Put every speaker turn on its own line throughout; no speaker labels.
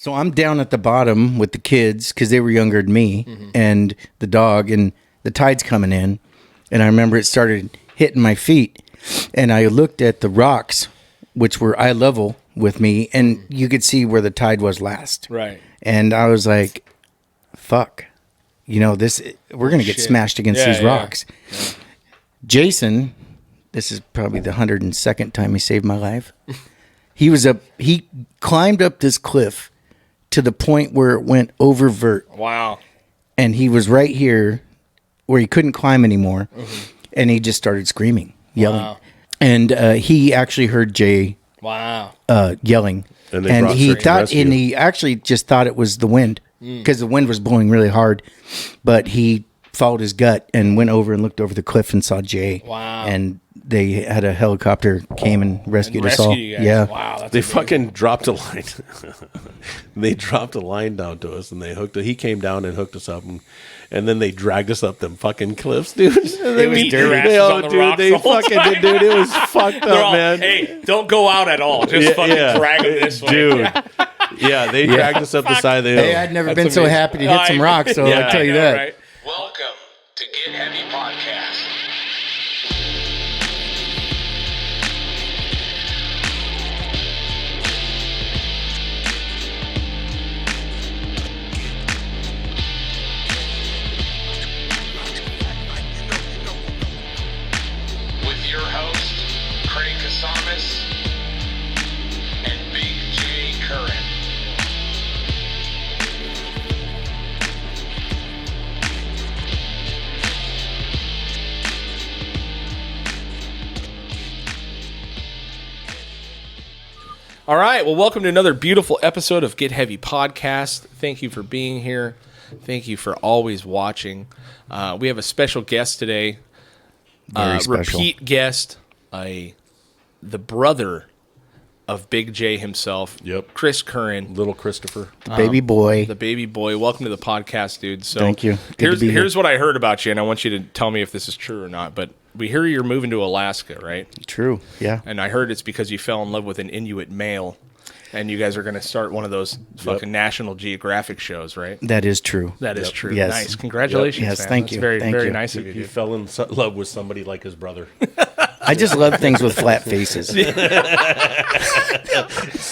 So I'm down at the bottom with the kids because they were younger than me and the dog, and the tide's coming in. And I remember it started hitting my feet, and I looked at the rocks, which were eye level with me, and you could see where the tide was last.
Right.
And I was like, fuck, we're going to get smashed against these rocks. Yeah. Jason, this is probably the 102nd time he saved my life. He climbed up this cliff to the point where it went over vert.
Wow.
And he was right here where he couldn't climb anymore. And he just started screaming, yelling. Wow. And he actually heard Jay yelling. And he actually just thought it was the wind because the wind was blowing really hard. But he followed his gut and went over and looked over the cliff and saw Jay.
Wow.
And they had a helicopter came and rescued us all.
You guys.
Yeah.
Wow. That's
they
amazing.
Fucking dropped a line. They dropped a line down to us, and they hooked it. He came down and hooked us up, and then they dragged us up them fucking cliffs, dude.
It was dirty.
They fucking did, dude. It was fucked up, man.
Hey, don't go out at all. Just fucking drag them this way.
Dude. Yeah, they dragged us up the side of the hill.
Hey, I'd never been so happy to hit some rocks, so I'll tell you that. Right?
Welcome to Get Heavy Podcast. With your host, Craig Casamas and Big J Curran.
All right. Well, welcome to another beautiful episode of Get Heavy Podcast. Thank you for being here. Thank you for always watching. We have a special guest today.
Very special.
Repeat guest, the brother of Big J himself.
Yep.
Chris Curran.
Little Christopher.
Baby boy.
The baby boy. Welcome to the podcast, dude. So
thank you. Good to be here.
Here's what I heard about you, and I want you to tell me if this is true or not. But we hear you're moving to Alaska, right?
True, yeah.
And I heard it's because you fell in love with an Inuit male, and you guys are going to start one of those fucking National Geographic shows, right?
That is true.
That is true.
Yes.
Nice. Congratulations,
Yes,
man.
thank
That's
you.
Very,
Thank
very
you.
nice of you,
He
dude.
fell in love with somebody like his brother.
I just love things with flat faces.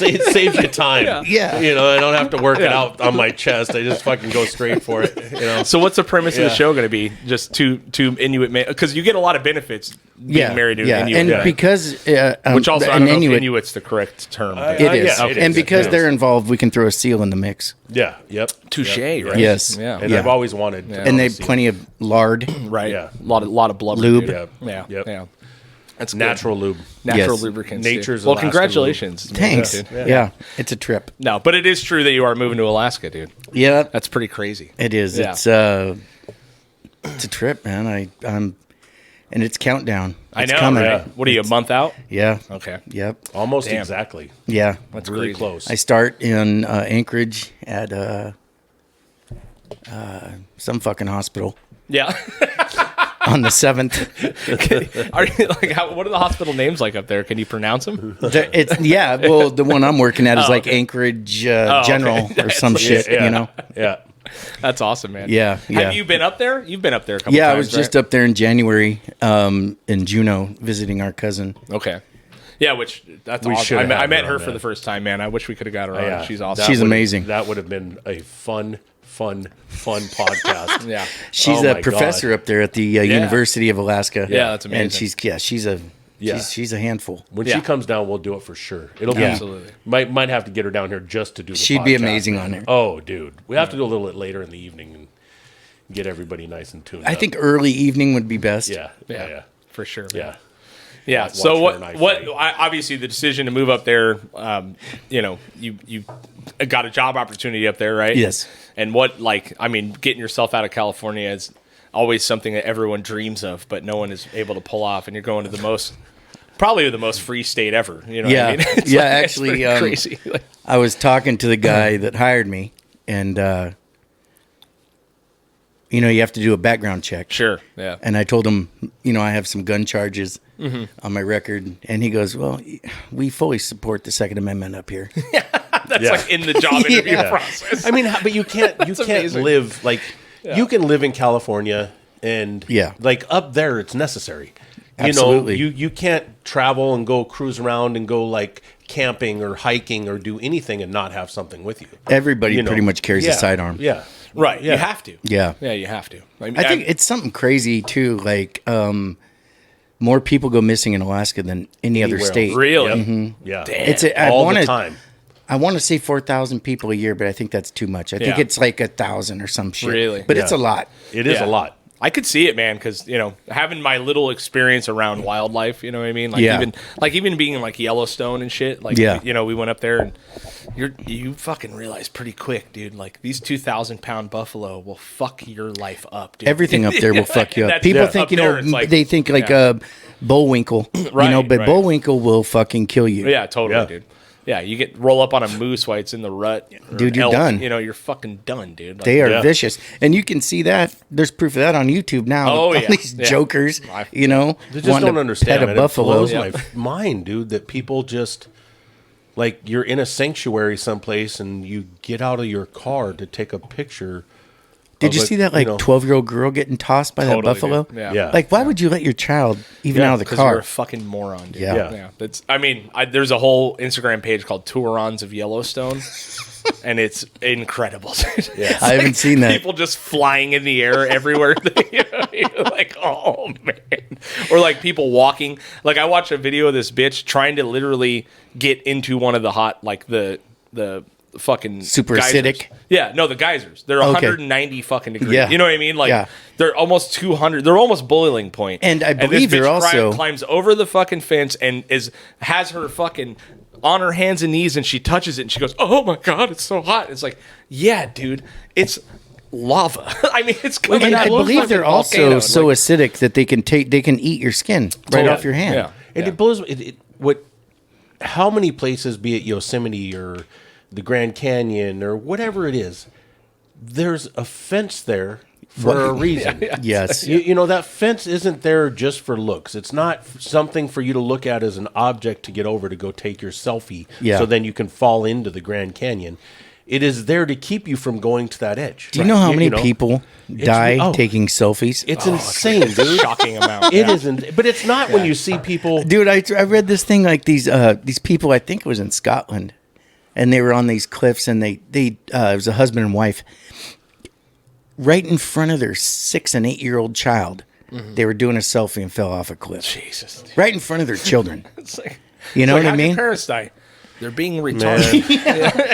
It saves you time.
Yeah.
I don't have to work it out on my chest. I just fucking go straight for it.
So what's the premise of the show going to be? Just two Inuit men? Because you get a lot of benefits being married to an Inuit.
And
guy.
because
Which also, I don't know if
Inuit,
Inuit's the correct term.
it is.
yeah, it
And
is.
because
It
they're
is.
involved, we can throw a seal in the mix.
Yeah, yep.
Touche,
Yep.
right?
Yes.
Yeah.
And I've always wanted to
And they
see
have plenty of lard.
Right.
Yeah.
A lot of blubber.
Lube.
dude.
Yep.
Yeah.
Yep.
Yeah. That's
natural lube.
Natural
Yes.
lubricants. dude.
Nature's
Well,
Alaskan
congratulations.
Thanks.
dude.
Yeah. It's a trip.
No, but it is true that you are moving to Alaska, dude.
Yeah,
That's pretty crazy.
it is.
Yeah.
It's a trip, man. I'm and it's countdown.
I
It's
know,
coming.
right? What are you, a month out?
Yeah.
Okay.
Yep.
Almost
Damn.
exactly.
Yeah.
That's
Really
crazy.
close.
I start in Anchorage at some fucking hospital
Yeah.
on the 7th.
Are you like? What are the hospital names like up there? Can you pronounce them?
Well, the one I'm working at is like
okay.
Anchorage
okay.
General or some shit,
Yeah. Yeah.
That's awesome, man.
Yeah, yeah.
Have you been up there? You've been up there a couple times.
Yeah, I was just
right?
up there in January in Juneau visiting our cousin.
Okay. Yeah, which that's
We
awesome.
should have
I met
her
her
on,
for
man.
the first time, man. I wish we could have got her on.
Yeah.
She's awesome.
She's amazing.
That would have been a fun podcast.
Yeah.
She's
Oh
a
my
professor
God.
up there at the University of Alaska.
Yeah, that's amazing.
And she's a handful.
When
Yeah.
she comes down, we'll do it for sure. It'll be
Absolutely.
Might have to get her down here just to do the
She'd be
podcast.
amazing on there.
Oh, dude. We have to do a little bit later in the evening and get everybody nice and tuned
I
up.
think early evening would be best.
Yeah.
For sure. man.
Yeah.
Yeah.
Watch
So
her and I
what?
fight.
Obviously, the decision to move up there. You got a job opportunity up there, right?
Yes.
And getting yourself out of California is always something that everyone dreams of, but no one is able to pull off. And you're going to probably the most free state ever. You know
Yeah.
what I mean? It's
Yeah,
it's
actually,
pretty crazy.
I was talking to the guy that hired me, and you have to do a background check.
Sure. Yeah.
And I told him, I have some gun charges on my record. And he goes, well, we fully support the Second Amendment up here.
That's like in the job interview process.
I mean, but you can't
amazing.
live like you can live in California and like up there it's necessary.
Absolutely.
You know, you can't travel and go cruise around and go like camping or hiking or do anything and not have something with you.
Everybody pretty much carries a sidearm.
Yeah.
Right. You have to.
Yeah.
Yeah, you have to. I
think it's something crazy too. Like, more people go missing in Alaska than any other state.
Really?
Yep.
Mm-hmm.
Yeah.
It's
all the time.
I want to say 4,000 people a year, but I think that's too much. I think it's like 1,000 or some shit.
Really?
But it's a lot.
It is a lot.
I could see it, man, because having my little experience around wildlife, you know what I mean? Like even being in like Yellowstone and shit. Like we went up there and you fucking realize pretty quick, dude. Like these 2,000-pound buffalo will fuck your life up, dude.
Everything up there will fuck you up. People think they think like Bullwinkle,
right,
but Bullwinkle will fucking kill you.
Yeah, totally, dude. Yeah, you roll up on a moose while it's in the rut.
Dude, you're done.
You're fucking done, dude. Like,
they are vicious. And you can see that. There's proof of that on YouTube now.
Oh,
all these jokers,
They just don't understand.
Pet a buffalo.
It blows my mind, dude, that people just, like, you're in a sanctuary someplace and you get out of your car to take a picture.
Did you see that, 12-year-old girl getting tossed by that buffalo?
Dude. Yeah.
Like, why would you let your child even out of the car?
You're a fucking moron, dude.
Yeah.
There's a whole Instagram page called Tourons of Yellowstone, and it's incredible.
I haven't seen that.
People just flying in the air everywhere. You're like, oh, man. Or, like, people walking. Like, I watched a video of this bitch trying to literally get into one of the hot, like, the fucking
super
geysers.
acidic.
Yeah, no, the geysers. They're 190 fucking degrees.
Yeah.
You know what I mean? Like they're almost 200. They're almost boiling point.
And I believe
this bitch
they're also
climbs over the fucking fence and has her fucking on her hands and knees and she touches it and she goes, "Oh my god, it's so hot." It's like, yeah, dude, it's lava. I mean, it's coming
and
out
I
of
believe they're also
volcano.
so acidic that they can eat your skin right off your hand.
Yeah.
And it blows how many places, be it Yosemite or the Grand Canyon or whatever it is, there's a fence there for a reason.
Yes.
You know, that fence isn't there just for looks. It's not something for you to look at as an object to get over to go take your selfie so then you can fall into the Grand Canyon. It is there to keep you from going to that edge.
Do you know how many people die taking selfies?
It's insane, dude.
Shocking amount.
It isn't, but it's not when you see people.
Dude, I read this thing like these people, I think it was in Scotland, and they were on these cliffs, and they it was a husband and wife right in front of their 6 and 8 year old child. Mm-hmm. They were doing a selfie and fell off a cliff.
Jesus, dude.
Right in front of their children.
It's like,
you know what I mean?
Parents die. They're being retarded.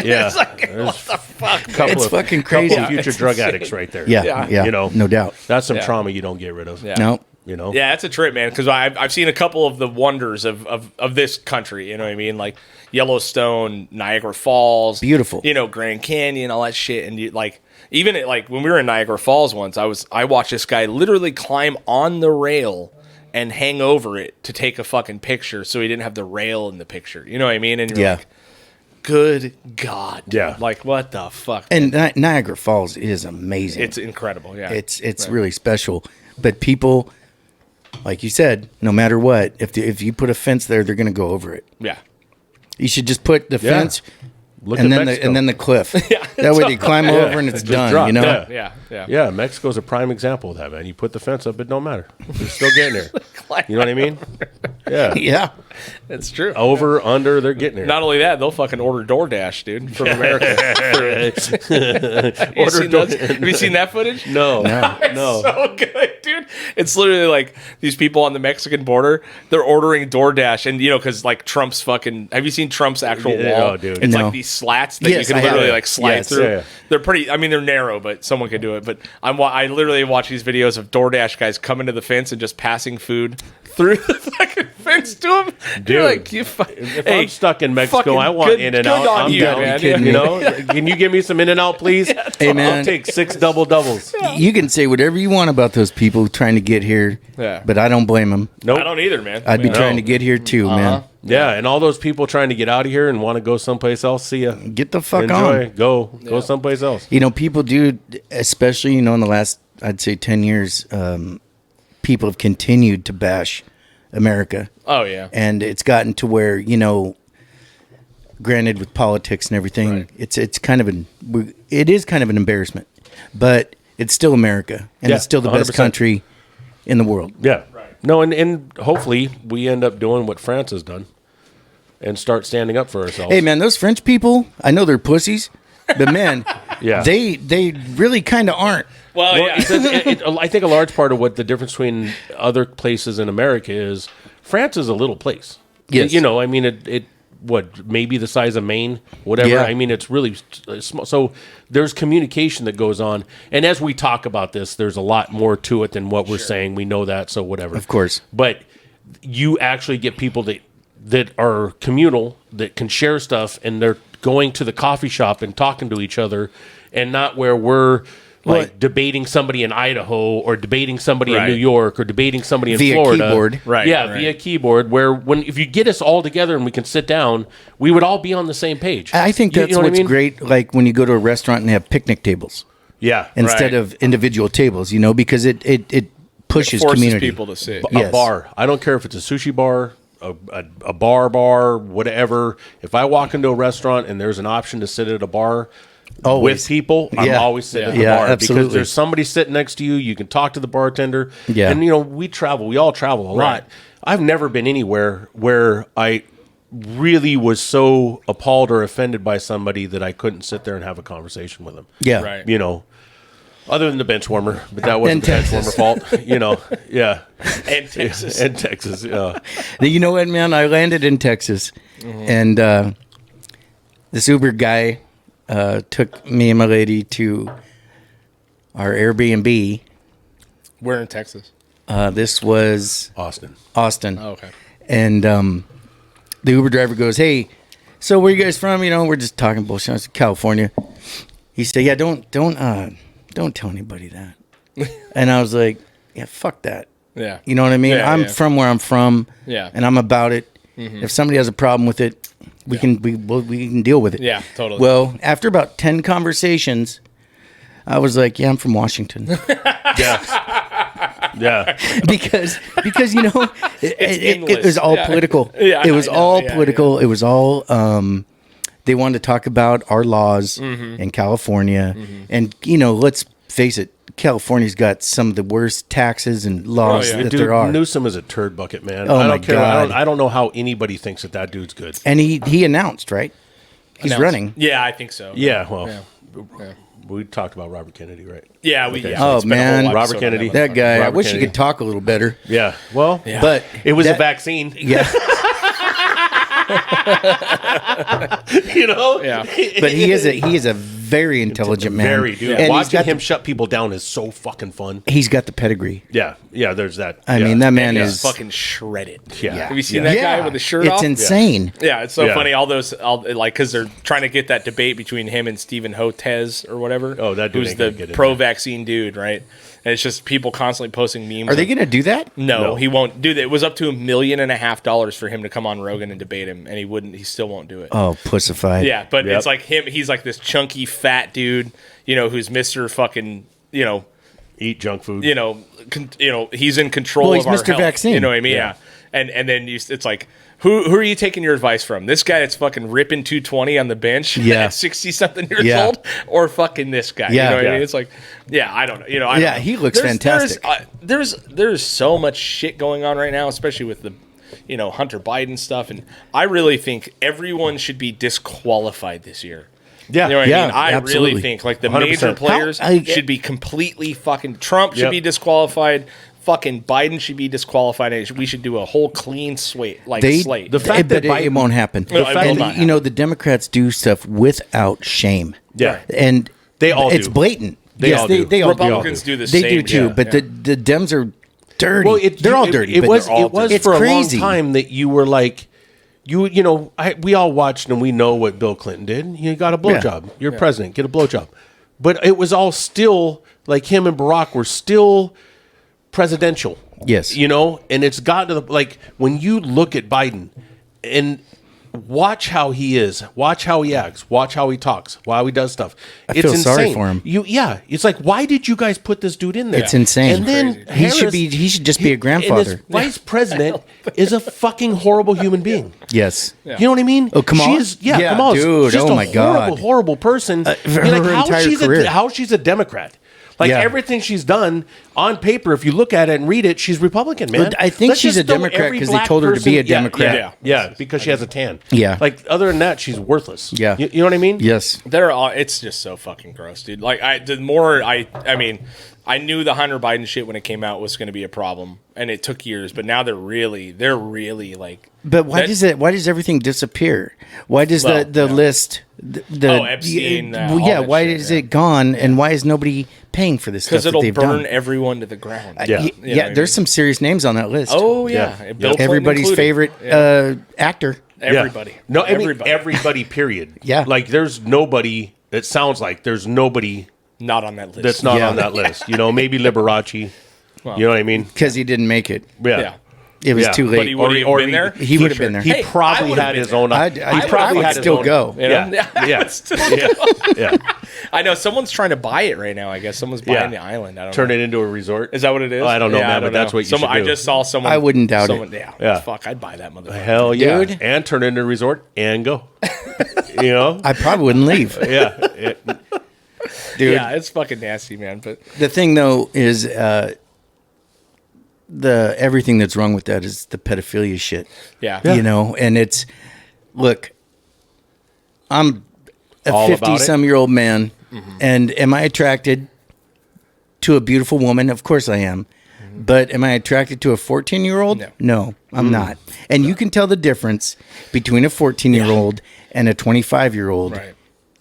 Yeah.
It's like, what the fuck?
It's fucking crazy.
Couple of future drug addicts right there.
Yeah.
You know,
no doubt.
That's some trauma you don't get rid of.
Yeah.
No.
You know?
Yeah, it's a trip, man, because I've seen a couple of the wonders of this country, you know what I mean? Like Yellowstone, Niagara Falls.
Beautiful.
You know, Grand Canyon, all that shit. And you, like, even when we were in Niagara Falls once, I watched this guy literally climb on the rail and hang over it to take a fucking picture so he didn't have the rail in the picture. You know what I mean? And you're like, good God. Dude.
Yeah.
Like, what the fuck?
And Niagara Falls is amazing.
It's incredible, yeah.
It's really special. But people, like you said, no matter what, if you put a fence there, they're going to go over it.
Yeah.
You should just put the fence
Look
and
at
then
Mexico.
the cliff. That way they climb over and it's done.
drop.
You know.
Yeah.
Mexico's a prime example of that, man. You put the fence up, it don't matter. They're still getting there. You know what I mean? Yeah.
Yeah.
That's true.
Over, under, they're getting there.
Not only that, they'll fucking order DoorDash, dude, from America. Have you seen that footage?
No.
It's so good, dude. It's literally like these people on the Mexican border, they're ordering DoorDash. And, because like Trump's fucking, have you seen Trump's actual wall?
Oh, dude.
It's
No.
like these slats that
Yes,
you
I
can
have
literally
it.
like slide
Yes.
through.
Yeah.
They're pretty, they're narrow, but someone could do it. But I literally watch these videos of DoorDash guys coming to the fence and just passing food through the fucking fence to them.
Dude,
You're like,
if I'm stuck in Mexico,
fucking
I want
good-
In-N-Out.
good on
I'm
you,
down.
man.
You know, can you give me some In-N-Out, please?
Hey, man.
I'll take 6 double-doubles.
You can say whatever you want about those people trying to get here, but I don't blame them.
Nope.
I don't either, man.
I'd be trying to get here too, man.
Yeah, and all those people trying to get out of here and want to go someplace else, see ya.
Get the fuck
Enjoy.
on.
Go someplace else.
People do, especially in the last, I'd say 10 years, people have continued to bash America.
Oh, yeah.
And it's gotten to where, Granted, with politics and everything,
Right.
it is kind of an embarrassment, but it's still America, and it's still the
100%.
best country in the world.
Yeah. Right. No, and hopefully we end up doing what France has done and start standing up for ourselves.
Hey, man, those French people, I know they're pussies, but man,
Yeah.
they really kind of aren't.
Well,
Well,
yeah.
I think a large part of what the difference between other places in America is France is a little place.
Yes.
You know, I mean, it maybe the size of Maine, whatever.
Yeah.
I mean, it's really small. So there's communication that goes on. And as we talk about this, there's a lot more to it than what we're saying. We know that, so whatever.
Of course.
But you actually get people that are communal, that can share stuff, and they're going to the coffee shop and talking to each other, and not where we're like debating somebody in Idaho or debating somebody in
Right.
New York or debating somebody in
Via
Florida.
keyboard.
Right,
Yeah,
right.
via keyboard, where if you get us all together and we can sit down, we would all be on the same page.
I think
You
that's
know what I
what's
mean?
great, like when you go to a restaurant and they have picnic tables
Yeah.
instead
Right.
of individual tables, because it pushes
Forces
community.
people to sit.
Yes.
A bar. I don't care if it's a sushi bar, a bar, whatever. If I walk into a restaurant and there's an option to sit at a bar
Always.
with people, I'm
Yeah.
always sitting at the
Yeah,
bar
absolutely.
because there's somebody sitting next to you. You can talk to the bartender.
Yeah.
And we travel. We all travel a lot.
Right.
I've never been anywhere where I really was so appalled or offended by somebody that I couldn't sit there and have a conversation with them.
Yeah.
Right.
Other than the bench warmer, but that wasn't the
And
bench warmer fault. Yeah.
And Texas.
And Texas, yeah.
You know what, man? I landed in Texas, and this Uber guy took me and my lady to our Airbnb.
We're in Texas.
This was
Austin.
Austin.
Oh, okay.
And the Uber driver goes, "Hey, so where you guys from? We're just talking bullshit. I said, California." He said, "Yeah, don't tell anybody that." And I was like, "Yeah, fuck that."
Yeah.
You know what I mean?
Yeah,
I'm
yeah.
from where I'm from.
Yeah.
And I'm about it. If somebody has a problem with it, we can deal with it.
Yeah, totally.
Well, after about 10 conversations, I was like, "Yeah, I'm from Washington."
Yeah.
because it was all political.
Yeah,
it was
I know.
all
Yeah,
political. It was all they wanted to talk about our laws in California, and let's face it, California's got some of the worst taxes and laws that
Dude,
there are.
Newsom is a turd bucket, man.
Oh,
I don't
my
care.
God.
I don't know how anybody thinks that dude's good.
And he announced, right? He's
Announced.
running.
Yeah, I think so.
Yeah, well,
Yeah.
we talked about Robert Kennedy, right?
Yeah, we.
Okay.
Yeah,
Oh,
it's been a
man.
whole
Robert
episode on
Kennedy.
That guy. I
Robert
wish
Kennedy.
he could talk a little better.
Yeah. Well,
But
it was a
that-
vaccine.
Yeah.
Yeah.
But he is a very intelligent man.
Very, dude.
And he's
Watching
got
him shut people down is so fucking fun.
he's got the pedigree.
Yeah. There's that.
I
Yeah.
mean, that man
He's
is
fucking shredded.
Yeah.
Have you seen that guy with the shirt
it's
off?
insane.
Yeah, it's so
Yeah.
funny. Because they're trying to get that debate between him and Stephen Hotez or whatever.
Oh, that dude
who's
ain't gonna
the
get in
pro-vaccine dude, right? And it's just people constantly posting memes.
Are they going to do that?
No, he won't do that. It was up to $1.5 million for him to come on Rogan and debate him, and he wouldn't. He still won't do it.
Oh, pussified.
Yeah, but
Yep.
it's like him. He's like this chunky, fat dude, who's Mr. fucking,
Eat junk food.
he's in control
Well, he's
of our
Mr.
health.
Vaccine.
You know what I mean? Yeah. And then it's like, who are you taking your advice from? This guy that's fucking ripping 220 on the bench at 60-something years
Yeah.
old, or fucking this guy?
Yeah.
You know what I
Yeah.
mean? It's like, I don't know. I don't know.
he looks fantastic.
There's so much shit going on right now, especially with the Hunter Biden stuff, and I really think everyone should be disqualified this year.
Yeah.
You know what
Yeah,
I mean? I
absolutely.
really think like the
100%.
major players
How- I-
should be completely fucking. Trump should
Yep.
be disqualified. Fucking Biden should be disqualified. And we should do a whole clean slate.
The fact
but
that
it won't happen.
No, it will
And
not happen.
the Democrats do stuff without shame.
Yeah.
And
They all
it's
do.
blatant.
They all do.
They all
Republicans do the
They
same.
do too.
Yeah,
But
yeah.
the Dems are dirty.
Well,
they're all dirty.
It
but
was
they're all dirty.
for
It's
a
crazy.
long time that you were like, we all watched and we know what Bill Clinton did. You got a blowjob. You're president. Get a blowjob. But it was all still like him and Barack were still presidential.
Yes.
And it's gotten to when you look at Biden and watch how he is. Watch how he acts. Watch how he talks. How he does stuff.
I feel sorry for him.
It's like, why did you guys put this dude in there?
It's insane.
And then
he should just be a grandfather.
And his vice president is a fucking horrible human being.
Yes.
You know what I mean?
Oh, Kamala?
Kamala,
dude.
just
Oh my
horrible, horrible person.
her entire career.
How she's a Democrat. Like everything she's done on paper, if you look at it and read it, she's Republican, man.
I think she's a Democrat because they told her to be a Democrat.
Yeah, because she has a tan.
Yeah.
Like other than that, she's worthless.
Yeah.
You know what I mean?
Yes.
It's just so fucking gross, dude. Like I knew the Hunter Biden shit when it came out was going to be a problem, and it took years. But now they're really like.
But why does everything disappear? Why does the list?
Epstein.
Why is it gone? And why is nobody paying for this stuff?
Because it'll
they've
burn
done?
everyone to the ground.
There's some serious names on that list.
Oh yeah, Bill Clinton
everybody's
included.
favorite actor.
Everybody.
Yeah. No,
everybody.
Everybody. Period.
Yeah.
Like there's nobody. It sounds like there's nobody
not on that list.
that's not on that list. You know, maybe Liberace.
Well,
you know what I mean?
Because he didn't make it.
Yeah.
It was too late.
But he would have been there.
He would have been there.
He probably had his own.
He probably had still go.
You know?
Yeah.
I know someone's trying to buy it right now. I guess someone's buying the island. I don't
Turn
know.
it into a resort.
Is that what it is?
Oh, I don't know, man, but that's what you should do.
I just saw someone.
I wouldn't doubt it.
Yeah. Fuck, I'd buy that motherfucker.
Hell yeah,
Dude.
and turn it into a resort and go. You know,
I probably wouldn't leave.
yeah.
Dude.
Yeah, it's fucking nasty, man. But
The thing though is everything that's wrong with that is the pedophilia shit.
yeah.
You know, and look, I'm a
All about it?
50-some-year-old man, and am I attracted to a beautiful woman? Of course I am. But am I attracted to a 14-year-old? No, I'm not. And you can tell the difference between a 14-year-old and a 25-year-old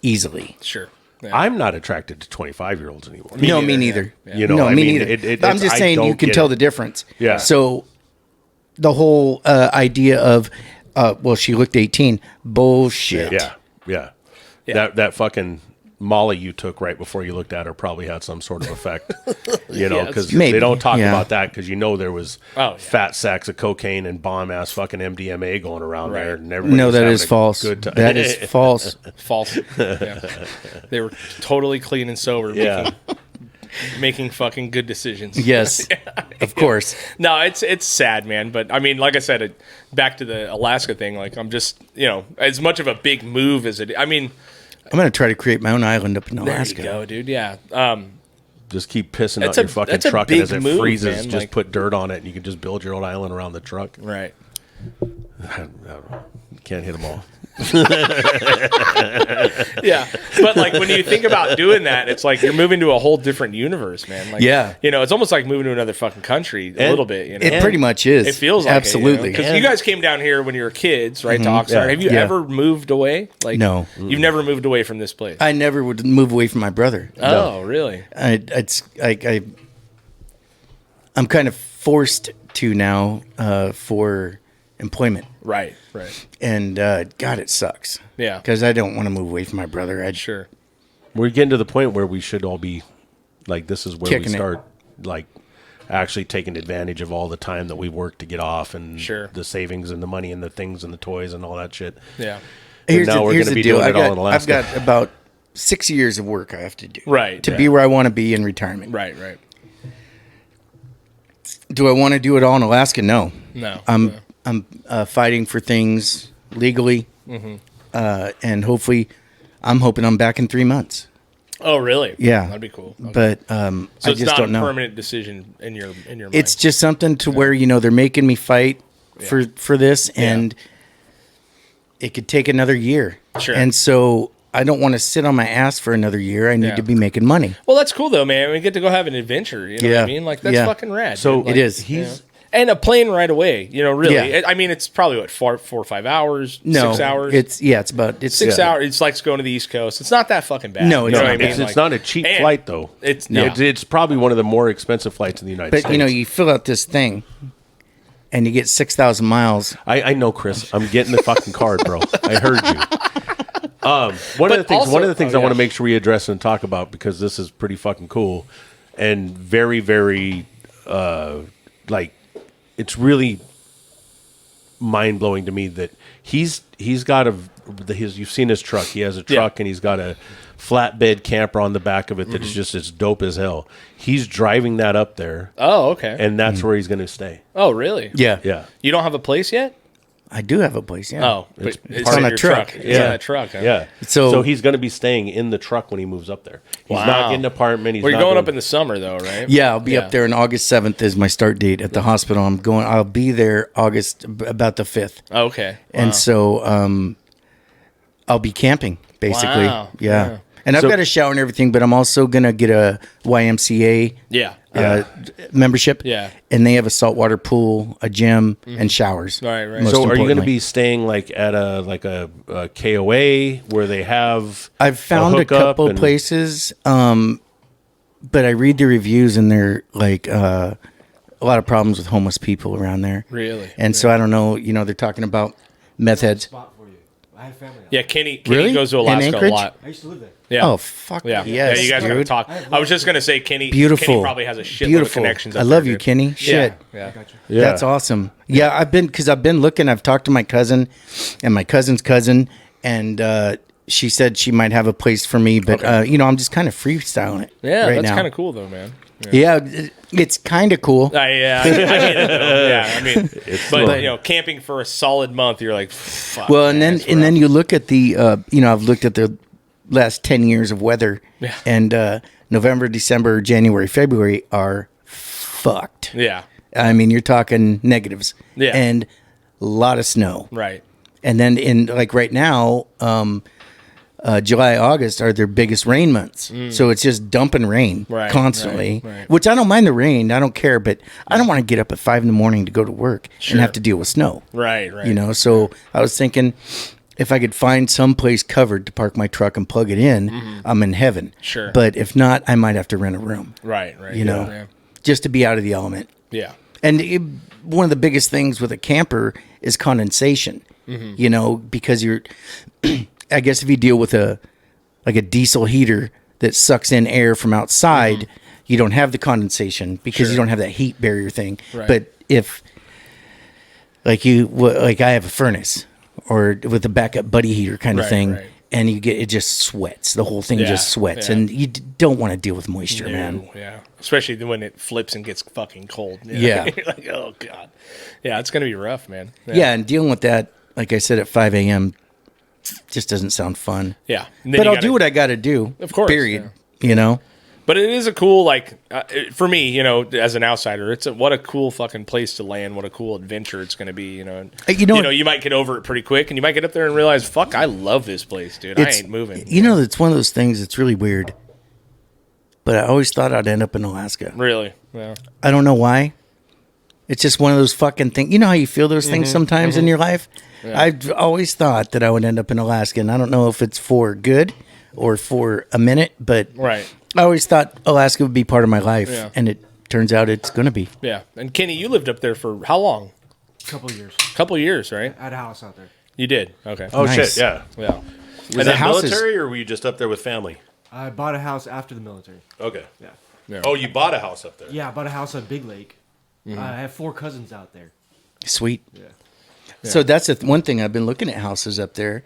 easily.
Sure. Yeah.
I'm not attracted to 25-year-olds anymore.
No, me neither.
Yeah.
You know,
no,
I
me
mean,
neither. I'm just saying you can tell the difference.
Yeah.
So the whole idea of, she looked 18. Bullshit.
Yeah. That fucking Molly you took right before you looked at her probably had some sort of effect. You know, because they don't talk about that because there was fat sacks of cocaine and bomb ass fucking MDMA going around there. And
no, that is false. That is false.
False. Yeah. They were totally clean and sober. Making fucking good decisions.
Yes, of course.
No, it's sad, man. But I mean, like I said, back to the Alaska thing. Like I'm just, as much of a big move as it. I mean,
I'm going to try to create my own island up in Alaska.
There you go, dude. Yeah.
Just keep pissing out your fucking truck, and as it freezes, just put dirt on it, and you can just build your own island around the truck.
Right.
I don't know. Can't hit them all.
Yeah, but like when you think about doing that, it's like you're moving to a whole different universe, man. Like, it's almost like moving to another fucking country a little bit.
It pretty much is.
It feels like
absolutely
because you guys came down here when you were kids, right? To Oxnard. Have you ever moved away? Like,
no,
you've never moved away from this place.
I never would move away from my brother.
Oh, really?
I'm kind of forced to now for employment.
Right.
And God, it sucks.
Yeah.
Because I don't want to move away from my brother.
Sure.
We're getting to the point where we should all be like, this is where
Kicking
we start like actually taking advantage of all the time that we work to get off and the savings and the money and the things and the toys and all that shit.
Yeah.
Here's the deal. I've got about 6 years of work I have to do.
Right.
To be where I want to be in retirement.
Right.
Do I want to do it all in Alaska? No.
I'm
fighting for things legally, and hopefully, I'm hoping I'm back in 3 months.
Oh, really?
Yeah,
that'd be cool. Okay.
But
so
I
it's
just
not
don't know.
a permanent decision in your mind.
It's just something to where they're making me fight for this, and it could take another year.
Sure.
And so I don't want to sit on my ass for another year. I need to be making money.
Well, that's cool though, man. We get to go have an adventure. You know what I mean? Like that's fucking rad.
So
dude. Like,
it is.
And a plane right away, really.
Yeah.
I mean, it's probably, 4 or 5 hours?
No,
6 hours?
It's about
6 hours. It's like going to the East Coast. It's not that fucking bad.
No, it's not.
It's not a cheap flight, though. It's probably one of the more expensive flights in the United States.
But, you fill out this thing, and you get 6,000 miles.
I know, Chris. I'm getting the fucking card, bro. I heard you. One of the things I want to make sure we address and talk about, because this is pretty fucking cool and very, very, it's really mind blowing to me that he's got you've seen his truck. He has a truck and he's got a flatbed camper on the back of it that's just as dope as hell. He's driving that up there.
Oh, okay.
And that's where he's going to stay.
Oh, really?
Yeah.
Yeah.
You don't have a place yet?
I do have a place, yeah.
Oh,
It's
it's
on
in
a
your
truck.
It's on a truck. Huh?
Yeah.
So
he's going to be staying in the truck when he moves up there. He's not getting an apartment.
Well, you're going up in the summer, though, right?
yeah, I'll be up there on August 7th is my start date at the hospital. I'll be there about the 5th.
Okay.
And so I'll be camping, basically.
Wow.
Yeah. And I've got a shower and everything, but I'm also going to get a YMCA membership.
Yeah.
And they have a saltwater pool, a gym, and showers.
Right.
most
So are you going to
importantly.
be staying like at a KOA where they have
I've found a
hookup
couple
and-
places, but I read the reviews and they're like a lot of problems with homeless people around there.
Really?
And so I don't know, they're talking about meth heads.
Spot for you. I have family.
Yeah, Kenny
Really?
goes to
In
Alaska a
Anchorage?
lot.
I used to live there.
Yeah.
Oh, fuck
Yeah.
yes,
yeah, you guys got to
dude.
talk. I was just going to say, Kenny
Beautiful.
probably has a shitload
Beautiful.
of connections.
I
up
love
there,
you,
dude.
Kenny. Shit.
Yeah.
Gotcha.
Yeah.
That's awesome. Yeah, I've been looking. I've talked to my cousin and my cousin's cousin, and she said she might have a place for me, but I'm just kind of freestyling it.
Yeah,
right
that's
now.
kind of cool, though, man.
Yeah, it's kind of cool.
I mean, yeah, I mean, but camping for a solid month, you're like, fuck.
Well,
man,
and then you look at the I've looked at the last 10 years of weather, and November, December, January, February are fucked.
yeah,
I mean, you're talking negatives,
Yeah.
and a lot of snow,
right,
and then in like right now, July, August are their biggest rain months, so it's just dumping rain
Right,
constantly.
right.
Which I don't mind the rain, I don't care, but I don't want to get up at 5 a.m. to go to work
Sure.
and have to deal with snow.
right.
So I was thinking if I could find some place covered to park my truck and plug it in, I'm in heaven.
Sure.
But if not, I might have to rent a room,
right.
just to be out of the element.
Yeah.
And one of the biggest things with a camper is condensation, because you're, I guess if you deal with a diesel heater that sucks in air from outside, you don't have the condensation because you don't have that heat barrier thing.
Right.
But if like I have a furnace or with a backup buddy heater kind of thing,
right.
and it just sweats. The whole thing just sweats,
yeah.
and you don't want to deal with moisture, man.
Yeah, especially when it flips and gets fucking cold.
Yeah.
You're like, oh god, yeah, it's gonna be rough, man.
Yeah, and dealing with that, like I said, at 5 a.m. just doesn't sound fun.
Yeah,
But I'll do what I got to do.
Of course,
Period.
But it is a cool, for me, as an outsider, what a cool fucking place to land. What a cool adventure it's going to be, You might get over it pretty quick, and you might get up there and realize, fuck, I love this place, dude. I ain't moving.
It's one of those things that's really weird. But I always thought I'd end up in Alaska.
Really? Yeah.
I don't know why. It's just one of those fucking things. You know how you feel those things sometimes in your life? Yeah. I've always thought that I would end up in Alaska, and I don't know if it's for good or for a minute, but
Right.
I always thought Alaska would be part of my life, and it turns out it's going to be.
Yeah. And Kenny, you lived up there for how long?
Couple years.
Couple years, right?
I had a house out there.
You did. Okay.
Oh
Nice.
shit, yeah.
Yeah.
Was that military or were you just up there with family?
I bought a house after the military.
Okay.
Yeah.
Oh, you bought a house up there.
Yeah, I bought a house on Big Lake. I have 4 cousins out there.
Sweet.
Yeah.
So that's one thing. I've been looking at houses up there.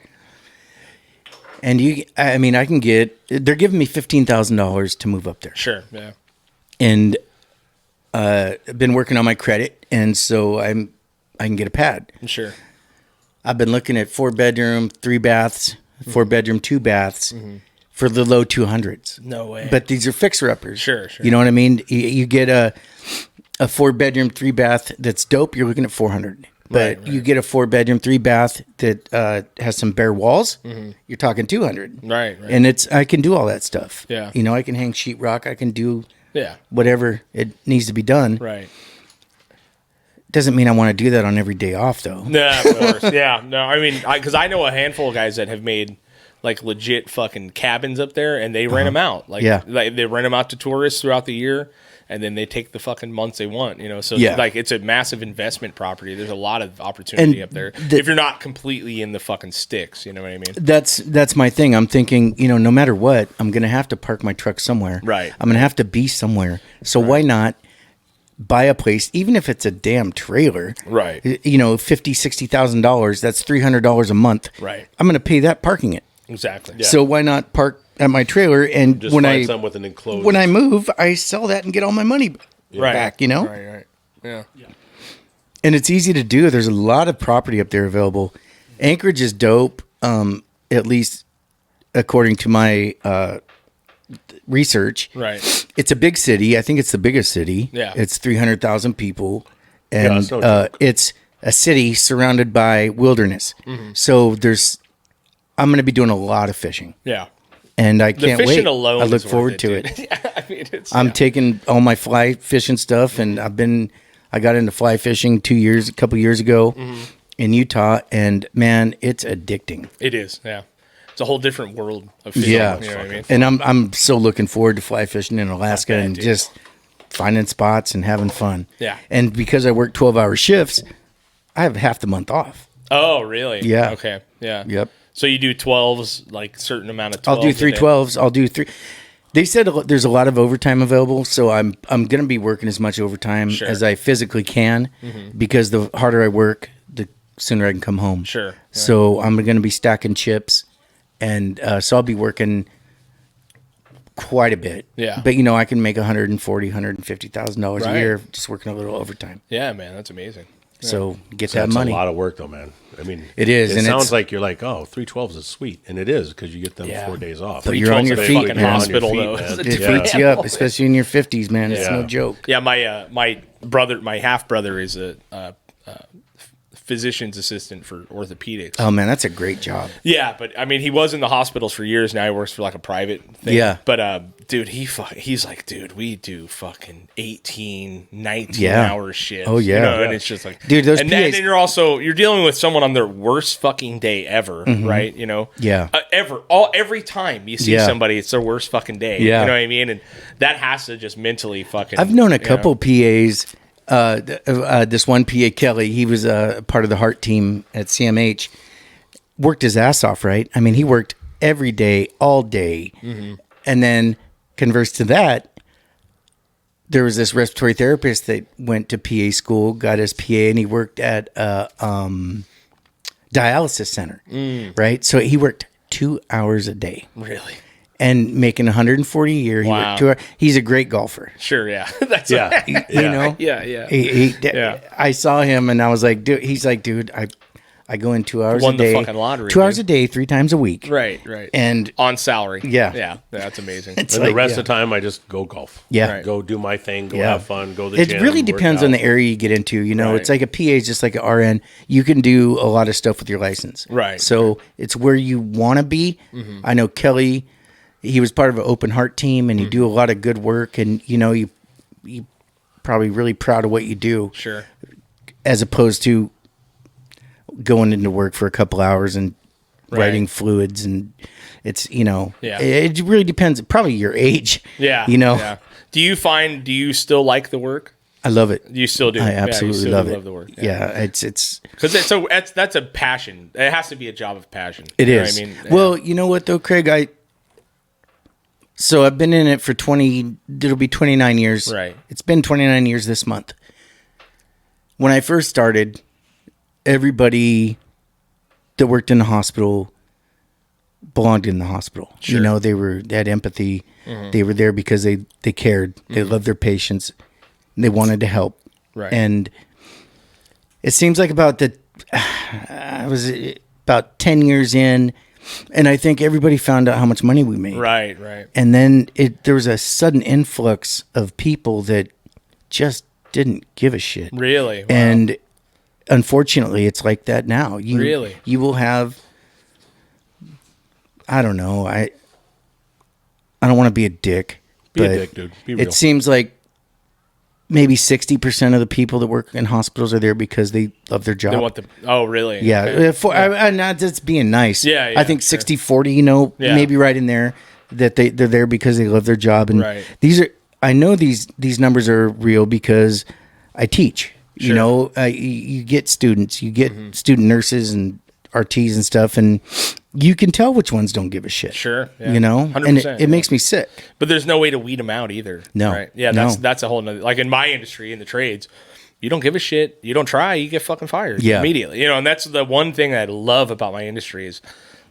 And I can they're giving me $15,000 to move up there.
Sure. Yeah.
And I've been working on my credit, and so I can get a pad.
Sure.
I've been looking at 4-bedroom, 3 baths, 4-bedroom, 2 baths for the low 200s.
No way.
But these are fixer-uppers.
Sure.
You know what I mean? You get a 4-bedroom, 3-bath that's dope, you're looking at 400. But
Right.
you get a 4-bedroom, 3-bath that has some bare walls, you're talking 200.
Right.
And I can do all that stuff.
Yeah.
I can hang sheetrock. I can do
Yeah.
whatever it needs to be done.
Right.
Doesn't mean I want to do that on every day off, though.
Nah, of course. Yeah. No, I mean, because I know a handful of guys that have made like legit fucking cabins up there, and they rent them out. Like they rent them out to tourists throughout the year, and then they take the fucking months they want. So like it's a massive investment property. There's a lot of opportunity up there if you're not completely in the fucking sticks. You know what I mean?
That's my thing. I'm thinking, no matter what, I'm gonna have to park my truck somewhere.
Right.
I'm gonna have to be somewhere. So why not buy a place, even if it's a damn trailer,
Right.
$50,000-$60,000, that's $300 a month.
Right.
I'm going to pay that parking it.
Exactly. Yeah.
So why not park at my trailer? And
Just find some with an enclosed.
when I move, I sell that and get all my money back,
Right. Yeah.
And it's easy to do. There's a lot of property up there available. Anchorage is dope, at least according to my research.
Right.
It's a big city. I think it's the biggest city.
Yeah.
It's 300,000 people. And
that's no joke.
it's a city surrounded by wilderness.
Mm-hmm.
So I'm going to be doing a lot of fishing.
Yeah.
And I
The
can't
fishing
wait.
alone
I look
is worth
forward
it,
to
dude.
it.
Yeah, I mean,
I'm taking all my fly fishing stuff, and I got into fly fishing a couple years ago in Utah, and man, it's addicting.
It is. Yeah. It's a whole different world of fishing.
Yeah,
You know what I mean?
and I'm so looking forward to fly fishing in Alaska and
dude.
just finding spots and having fun.
Yeah.
And because I work 12-hour shifts, I have half the month off.
Oh, really?
Yeah.
Okay. Yeah.
Yep.
So you do 12s, like certain amount of 12s.
I'll do 3 12s. I'll do 3. They said there's a lot of overtime available, so I'm going to be working as much overtime as I physically can, because the harder I work, the sooner I can come home.
Sure. Yeah.
So I'm going to be stacking chips, and so I'll be working quite a bit.
Yeah.
But I can make $140,000-$150,000 a year just working a little overtime.
Yeah, man, that's amazing.
So get
That's
that money.
a lot of work, though, man. I mean,
It is,
It
and
sounds
it's-
like you're like, 312s is sweet, and it is because you get them 4 days off.
But you're on your feet,
fucking
man.
hospital,
On your
though.
feet, man.
It's a
It
different
freaks you up,
animal.
especially in your 50s, man. It's no
Yeah.
joke.
Yeah, my brother, my half brother, is a physician's assistant for orthopedics.
Oh man, that's a great job.
Yeah, but I mean, he was in the hospitals for years. Now he works for like a private thing.
Yeah.
But dude, he's like, dude, we do fucking 18, 19
Yeah.
hour shifts.
Oh, yeah.
And it's just like,
Dude, those
and then
PAs
you're dealing with someone on their worst fucking day ever, right?
Yeah.
Every time you see
Yeah.
somebody, it's their worst fucking day.
Yeah.
You know what I mean? And that has to just mentally fucking.
I've known a
you know?
couple PAs. This one PA, Kelly, he was part of the heart team at CMH. Worked his ass off, right? I mean, he worked every day, all day. And then, converse to that, there was this respiratory therapist that went to PA school, got his PA, and he worked at a dialysis center, right? So he worked 2 hours a day.
Really?
And making 140 a year. He
Wow.
worked 2 hours. He's a great golfer.
Sure, yeah. That's
Yeah.
You know?
yeah.
He I saw him and I was like, dude, he's like, dude, I go in 2 hours
Won
a
the
day.
fucking lottery,
2 hours
dude.
a day, 3 times a week.
Right.
And
On salary.
Yeah.
Yeah. That's amazing.
it's
And
like,
the rest
yeah.
of the time, I just go golf.
Yeah.
Right.
Go do my thing. Go
Yeah.
have fun. Go to the
It
gym.
really
work
depends on
out.
the area you get into.
Right.
It's like a PA is just like an RN. You can do a lot of stuff with your license.
Right.
So it's where you want to be. I know Kelly, he was part of an open heart team and you do a lot of good work, and you probably really proud of what you do,
Sure.
as opposed to going into work for a couple hours and writing fluids, and it's
Yeah.
it really depends. Probably your age.
Yeah.
Yeah.
Do you still like the work?
I love it.
You still do.
I
Yeah, you
absolutely
still
love
do
it.
Love the work.
Yeah, it's
Because that's a passion. It has to be a job of passion.
it
You know
is.
what I mean,
Well, you know what though, Craig? So I've been in it for it'll be 29 years.
Right.
It's been 29 years this month. When I first started, everybody that worked in the hospital belonged in the hospital.
Sure.
They had empathy. They were there because they cared. They loved their patients. They wanted to help.
Right.
And it seems like I was about 10 years in, and I think everybody found out how much money we made.
right.
And then there was a sudden influx of people that just didn't give a shit.
Really? Wow.
And unfortunately, it's like that now.
Really?
You will have, I don't know, I don't want to be a dick.
Be a
but
dick, dude. Be real.
It seems like maybe 60% of the people that work in hospitals are there because they love their job.
They want the. Oh, really?
Yeah,
Okay.
I'm not just being nice.
Yeah,
I think
sure.
60-40,
Yeah.
maybe right in there, that they're there because they love their job. And
Right.
I know these numbers are real because I teach.
Sure.
You get students, you get student nurses and RTs and stuff, and you can tell which ones don't give a shit.
Sure. Yeah.
You know?
100%,
and it makes me sick.
But there's no way to weed them out either.
No.
Right? Yeah, that's a whole nother, like in my industry, in the trades, you don't give a shit, you don't try, you get fucking fired immediately. You know, and that's the one thing I love about my industry is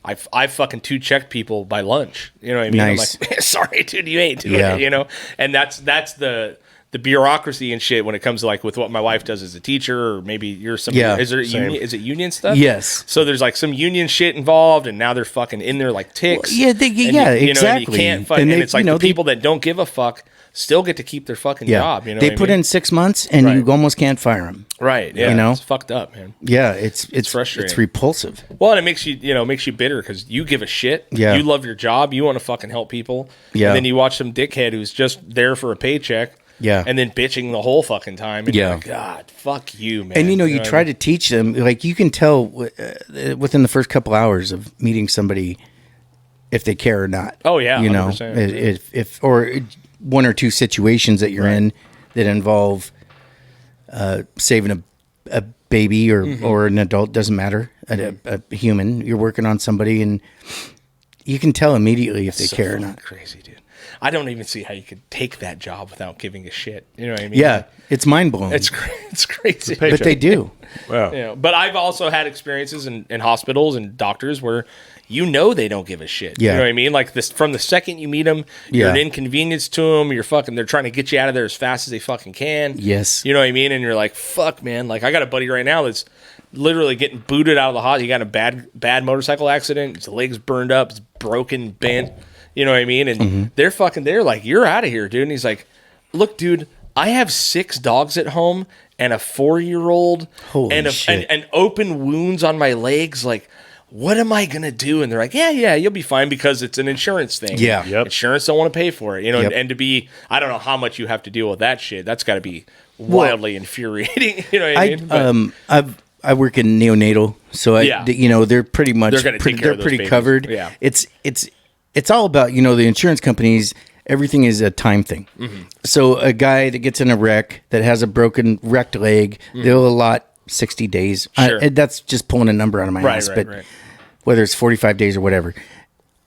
I fucking 2-checked people by lunch. You know what I mean?
Nice.
I'm like, sorry, dude, you ain't doing it, you know? And that's the bureaucracy and shit when it comes to like with what my wife does as a teacher, or maybe you're some. Is there union? Is it union stuff?
Yes.
So there's like some union shit involved, and now they're fucking in there like ticks.
Well, exactly.
You can't fuck, and it's like the people that don't give a fuck still get to keep their fucking job. You know,
they put in 6 months, and you almost can't fire them.
Right. Yeah.
You know,
it's fucked up, man.
Yeah, it's
frustrating.
It's repulsive.
Well, and it makes you bitter because you give a shit.
Yeah.
You love your job. You want to fucking help people.
Yeah.
And then you watch some dickhead who's just there for a paycheck.
Yeah.
And then bitching the whole fucking time. And you're like, God, fuck you, man.
And you try to teach them, like you can tell within the first couple hours of meeting somebody if they care or not.
Oh yeah,
you
100%.
know, if or one or two situations that you're in that involve saving a baby or an adult, doesn't matter, a human. You're working on somebody, and you can tell immediately if they care or not.
Crazy, dude. I don't even see how you could take that job without giving a shit. You know what I mean?
Yeah, it's mind blowing.
It's crazy.
But they do.
Wow.
You know, but I've also had experiences in hospitals and doctors where they don't give a shit.
Yeah.
You know what I mean? Like this, from the second you meet them, you're an inconvenience to them. They're trying to get you out of there as fast as they fucking can.
Yes.
You know what I mean? And you're like, fuck, man. Like I got a buddy right now that's literally getting booted out of the hospital. He got in a bad motorcycle accident. His leg's burned up. It's broken, bent. You know what I mean? And they're like, you're out of here, dude. And he's like, look, dude, I have 6 dogs at home and a 4-year-old and open wounds on my legs. Like, what am I going to do? And they're like, yeah, you'll be fine because it's an insurance thing.
Yeah.
Yep.
Insurance don't want to pay for it, you know, and to be, I don't know how much you have to deal with that shit. That's got to be wildly infuriating. You know what I mean?
I work in neonatal, so they're pretty much
They're gonna take care of those
pretty
babies.
covered.
Yeah.
It's all about, the insurance companies. Everything is a time thing. Mm-hmm. So a guy that gets in a wreck that has a wrecked leg, they'll allot 60 days.
Sure.
That's just pulling a number out of my ass, but whether it's 45 days or whatever.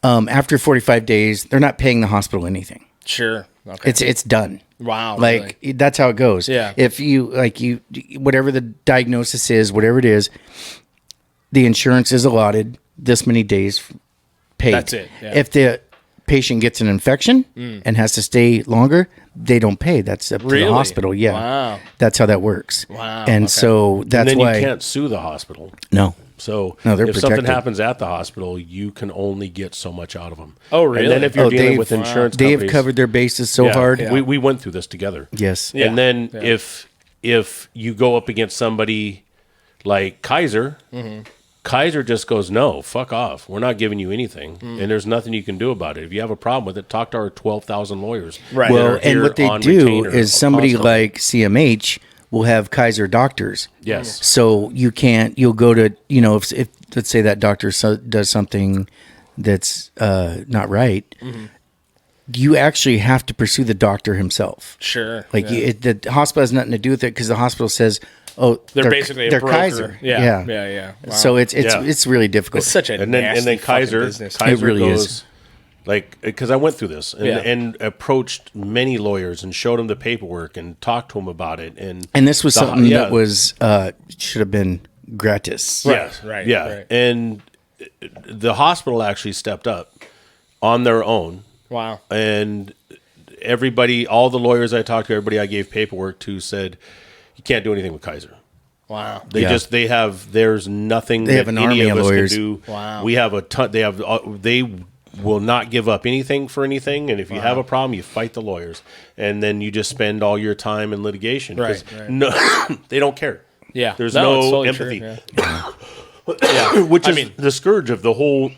After 45 days, they're not paying the hospital anything.
Sure. Okay.
It's done.
Wow.
Like really? That's how it goes.
Yeah.
If you whatever the diagnosis is, whatever it is, the insurance is allotted this many days paid.
That's it. Yeah.
If the patient gets an infection and has to stay longer, they don't pay. That's up to the hospital. Yeah.
Wow.
That's how that works.
Wow.
And so that's
and then
why
you can't sue the hospital.
No.
So
they're
if
protected.
something happens at the hospital, you can only get so much out of them.
Oh, really?
And then if you're dealing with insurance
they
companies,
have covered their bases so hard.
Yeah. We went through this together.
Yes.
And then if you go up against somebody like Kaiser, Kaiser just goes, no, fuck off. We're not giving you anything. And there's nothing you can do about it. If you have a problem with it, talk to our 12,000 lawyers.
Right.
Well, and what they do is somebody like CMH will have Kaiser doctors.
Yes.
So you'll go to, if let's say that doctor does something that's not right, you actually have to pursue the doctor himself.
Sure.
Like the hospital has nothing to do with it because the hospital says, oh,
they're basically
they're
a broker.
Kaiser.
Yeah. Wow.
So it's really difficult.
It's such a
and then Kaiser
business.
Kaiser
It really
goes,
is.
like, because I went through this and approached many lawyers and showed them the paperwork and talked to them about it. And
this was something that was should have been gratis.
Right.
And the hospital actually stepped up on their own.
Wow.
And everybody, all the lawyers I talked to, everybody I gave paperwork to said, you can't do anything with Kaiser.
Wow.
There's nothing
they have
that
an
any
army
of
of
us
lawyers.
can do.
Wow.
We have a ton, they will not give up anything for anything. And if you have a problem, you fight the lawyers. And then you just spend all your time in litigation.
Right.
No, they don't care.
Yeah.
There's
No, it's
no
totally
empathy.
true,
Which is the scourge of the whole,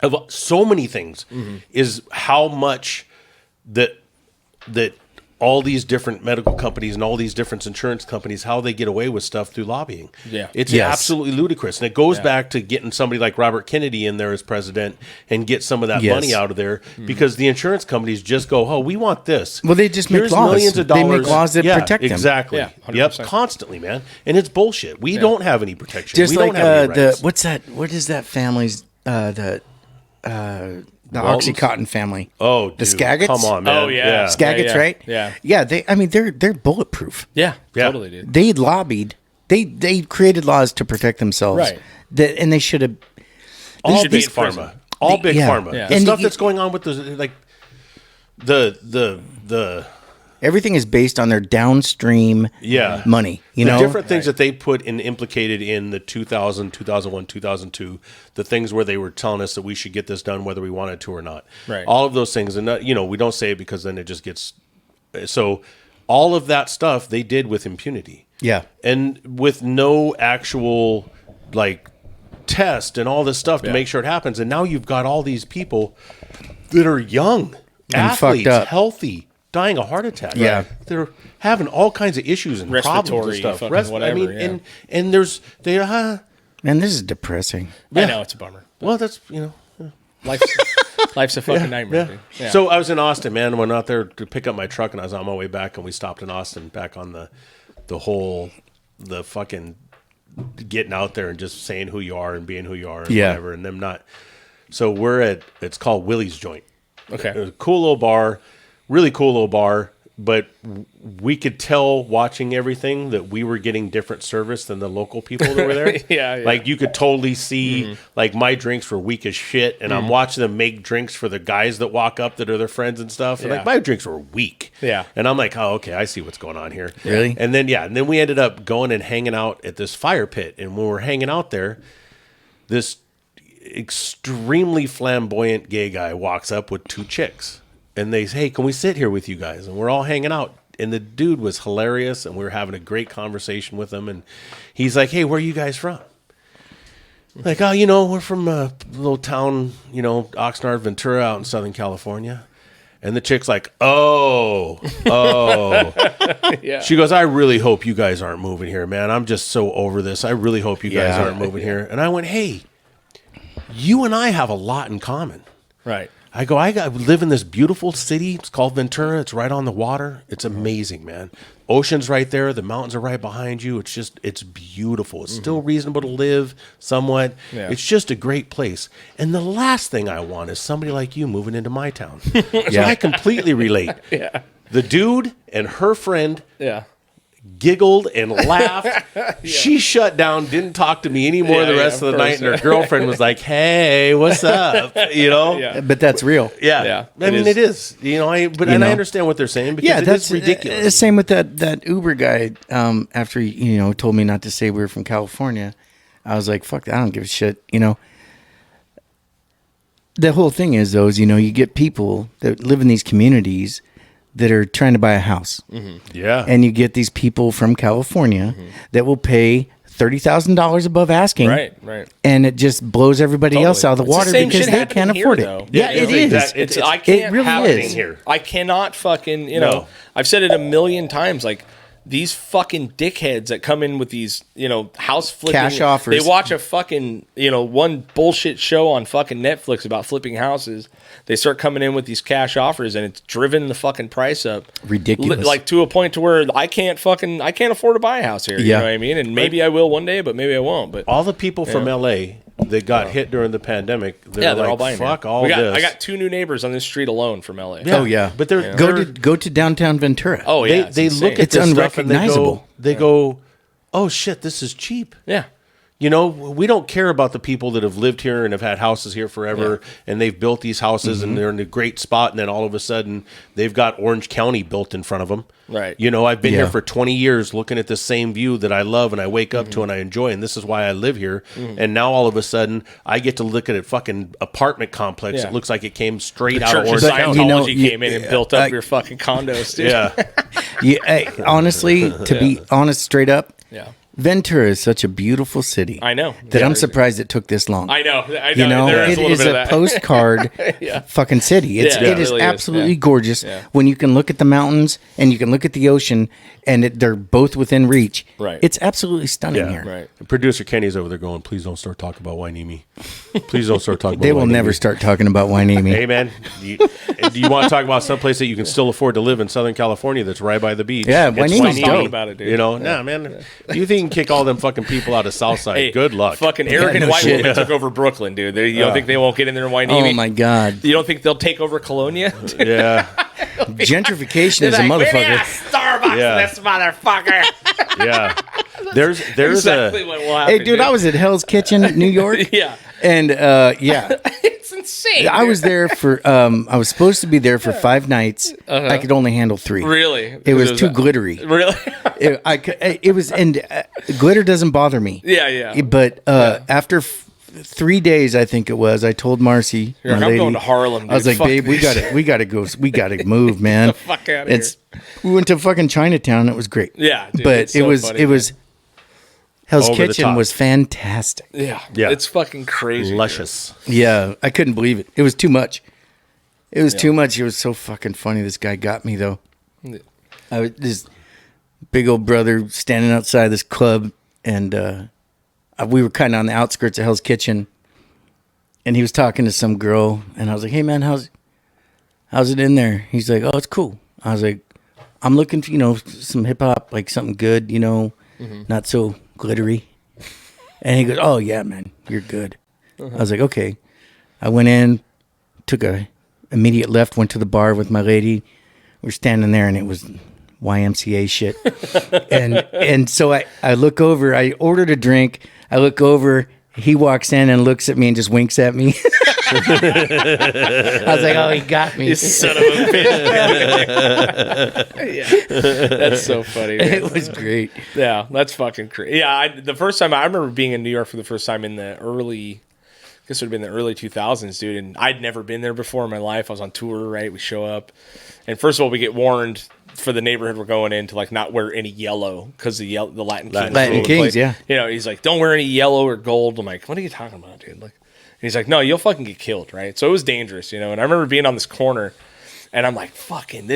of so many things, is how much that all these different medical companies and all these different insurance companies, how they get away with stuff through lobbying.
Yeah.
It's absolutely ludicrous. And it goes back to getting somebody like Robert Kennedy in there as president and get some of that money out of there because the insurance companies just go, oh, we want this.
Well, they just make laws.
Millions of dollars.
They make laws that protect them.
Exactly.
Yeah,
yep, constantly, man. And it's bullshit. We don't have any protection.
Just
we
like
don't have any rights.
what's that? What is that family's the Oxycontin family?
Oh,
the
dude,
Skagits.
come on, man.
Oh, yeah.
Skagits, right?
Yeah.
Yeah. They're bulletproof.
Yeah, totally, dude.
They lobbied. They created laws to protect themselves.
Right.
And they should have.
All
should be
big
in prison.
pharma. All big pharma.
Yeah.
The
And
stuff
you-
that's going on with the
Everything is based on their downstream money. You
the
know,
different things that they put in implicated in the 2000, 2001, 2002, the things where they were telling us that we should get this done whether we wanted to or not.
Right.
All of those things. And, we don't say it because then it just gets... So all of that stuff they did with impunity.
Yeah.
And with no actual, test and all this stuff to make sure it happens. And now you've got all these people that are young,
And
athletes,
fucked up.
healthy, dying of heart attack.
Yeah.
They're having all kinds of issues and problems
Respiratory
and stuff.
fucking whatever, yeah.
and there's
man, this is depressing.
I know it's a bummer.
well, that's
Life's a fucking nightmare. Dude. Yeah.
So I was in Austin, man. Went out there to pick up my truck, and I was on my way back, and we stopped in Austin, back on the fucking getting out there and just saying who you are and being who you are and whatever, and them not. So it's called Willie's Joint.
Okay.
It was a cool little bar, really cool little bar, but we could tell watching everything that we were getting different service than the local people that were there.
Yeah.
Like you could totally see, my drinks were weak as shit, and I'm watching them make drinks for the guys that walk up that are their friends and stuff. And
Yeah.
my drinks were weak.
Yeah.
And I'm like, oh, okay, I see what's going on here.
Really?
And then we ended up going and hanging out at this fire pit. And when we're hanging out there, this extremely flamboyant gay guy walks up with two chicks. And they say, hey, can we sit here with you guys? And we're all hanging out. And the dude was hilarious, and we were having a great conversation with him. And he's like, hey, where are you guys from? Like, oh, we're from a little town, Oxnard, Ventura, out in Southern California. And the chick's like, oh.
Yeah.
She goes, I really hope you guys aren't moving here, man. I'm just so over this. I really hope you guys aren't moving here. And I went, hey, you and I have a lot in common.
Right.
I live in this beautiful city. It's called Ventura. It's right on the water. It's amazing, man. Ocean's right there. The mountains are right behind you. It's beautiful. It's still reasonable to live somewhat.
Yeah.
It's just a great place. And the last thing I want is somebody like you moving into my town. So I completely relate.
Yeah.
The dude and her friend
Yeah.
giggled and laughed. She shut down, didn't talk to me anymore the rest of the night. And her girlfriend was like, hey, what's up?
Yeah.
But that's real.
Yeah.
Yeah,
I mean, it is. I understand what they're saying because
that's
ridiculous.
The same with that Uber guy. After he told me not to say we were from California, I was like, "Fuck that! I don't give a shit." The whole thing is, you get people that live in these communities that are trying to buy a house.
Yeah.
And you get these people from California that will pay $30,000 above asking.
Right.
And it just blows everybody else out of the water because they can't afford it. Yeah, it is.
I can't
it really
have
is.
it here. I cannot fucking,
No.
I've said it a million times. Like, these fucking dickheads that come in with these, house flipping
Cash offers.
They watch a fucking, one bullshit show on fucking Netflix about flipping houses. They start coming in with these cash offers, and it's driven the fucking price up
Ridiculous.
like to a point to where I can't afford to buy a house here. You know what I mean? And maybe I will one day, but maybe I won't. But
all the people from LA that got hit during the pandemic, they're
they're all
like,
buying
fuck
here.
all this.
I got 2 new neighbors on this street alone from LA.
Oh yeah,
But they're
go to downtown Ventura.
Oh yeah,
they look at
It's
this stuff and
unrecognizable.
they go, oh shit, this is cheap.
yeah.
We don't care about the people that have lived here and have had houses here forever, and they've built these houses and they're in a great spot, and then all of a sudden they've got Orange County built in front of them.
Right.
I've been
Yeah.
here for 20 years looking at the same view that I love and I wake up to and I enjoy, and this is why I live here. And now all of a sudden I get to look at a fucking apartment complex.
Yeah.
It looks like it came straight out
Church
of
of
Orange County.
Scientology came in and built up your fucking condos, dude.
Yeah.
Honestly, to be honest, straight up,
Yeah.
Ventura is such a beautiful city.
I know.
That I'm surprised it took this long.
I know.
You know,
there
it is a postcard fucking city. It is
really
absolutely gorgeous when you can look at the mountains and you can look at the ocean and they're both within reach.
Right.
It's absolutely stunning here.
Right.
Producer Kenny's over there going, please don't start talking about Wainimi. Please don't start talking about
They will
Wainimi.
never start talking about Wainimi.
Hey, man, do you want to talk about someplace that you can still afford to live in Southern California that's right by the beach?
Yeah,
It's
Wainimi's dope.
About it, dude.
You know, nah, man. You think you can kick all them fucking people out of Southside?
Hey,
Good luck.
Fucking arrogant white women took over Brooklyn, dude. You don't think they won't get in there in Wainimi?
Oh my God.
You don't think they'll take over Colonia?
Yeah.
Gentrification is a motherfucker.
Starbucks, this motherfucker.
Yeah. There's
exactly what will happen.
Hey, dude, I was at Hell's Kitchen, New York.
Yeah.
And
It's insane.
I was there for. I was supposed to be there for 5 nights. I could only handle 3.
Really?
It was too glittery.
Really?
It was, and glitter doesn't bother me.
Yeah.
But after 3 days, I think it was, I told Marcy,
You're
my
like, I'm
lady,
going to Harlem, dude.
I was like,
Fuck
babe, we gotta go, we gotta move, man.
Get the fuck outta here.
We went to fucking Chinatown. It was great.
Yeah, dude,
but
it's so funny,
it was. Hell's
Over the
Kitchen
top.
was fantastic.
Yeah.
Yeah.
It's fucking crazy.
luscious.
Yeah, I couldn't believe it. It was too much. It was too much. It was so fucking funny. This guy got me though. I was this big old brother standing outside this club, and we were kind of on the outskirts of Hell's Kitchen, and he was talking to some girl, and I was like, "Hey man, how's it in there?" He's like, "Oh, it's cool." I was like, "I'm looking for some hip hop, like something good, not so glittery." And he goes, "Oh yeah, man, you're good." I was like, "Okay." I went in, took a immediate left, went to the bar with my lady. We're standing there, and it was YMCA shit. and so I look over. I ordered a drink. I look over. He walks in and looks at me and just winks at me. I was like, "Oh, he got me."
You son of a bitch. Yeah. That's so funny, man.
It was great.
Yeah, that's fucking crazy. Yeah, the first time I remember being in New York for the first time in the early, I guess it would have been the early 2000s, dude. And I'd never been there before in my life. I was on tour, right? We show up, and first of all, we get warned for the neighborhood we're going in to like not wear any yellow because the Latin Kings,
yeah.
He's like, don't wear any yellow or gold. I'm like, what are you talking about, dude? Like, and he's like, no, you'll fucking get killed, right? So it was dangerous, And I remember being on this corner. And I'm like, fucking,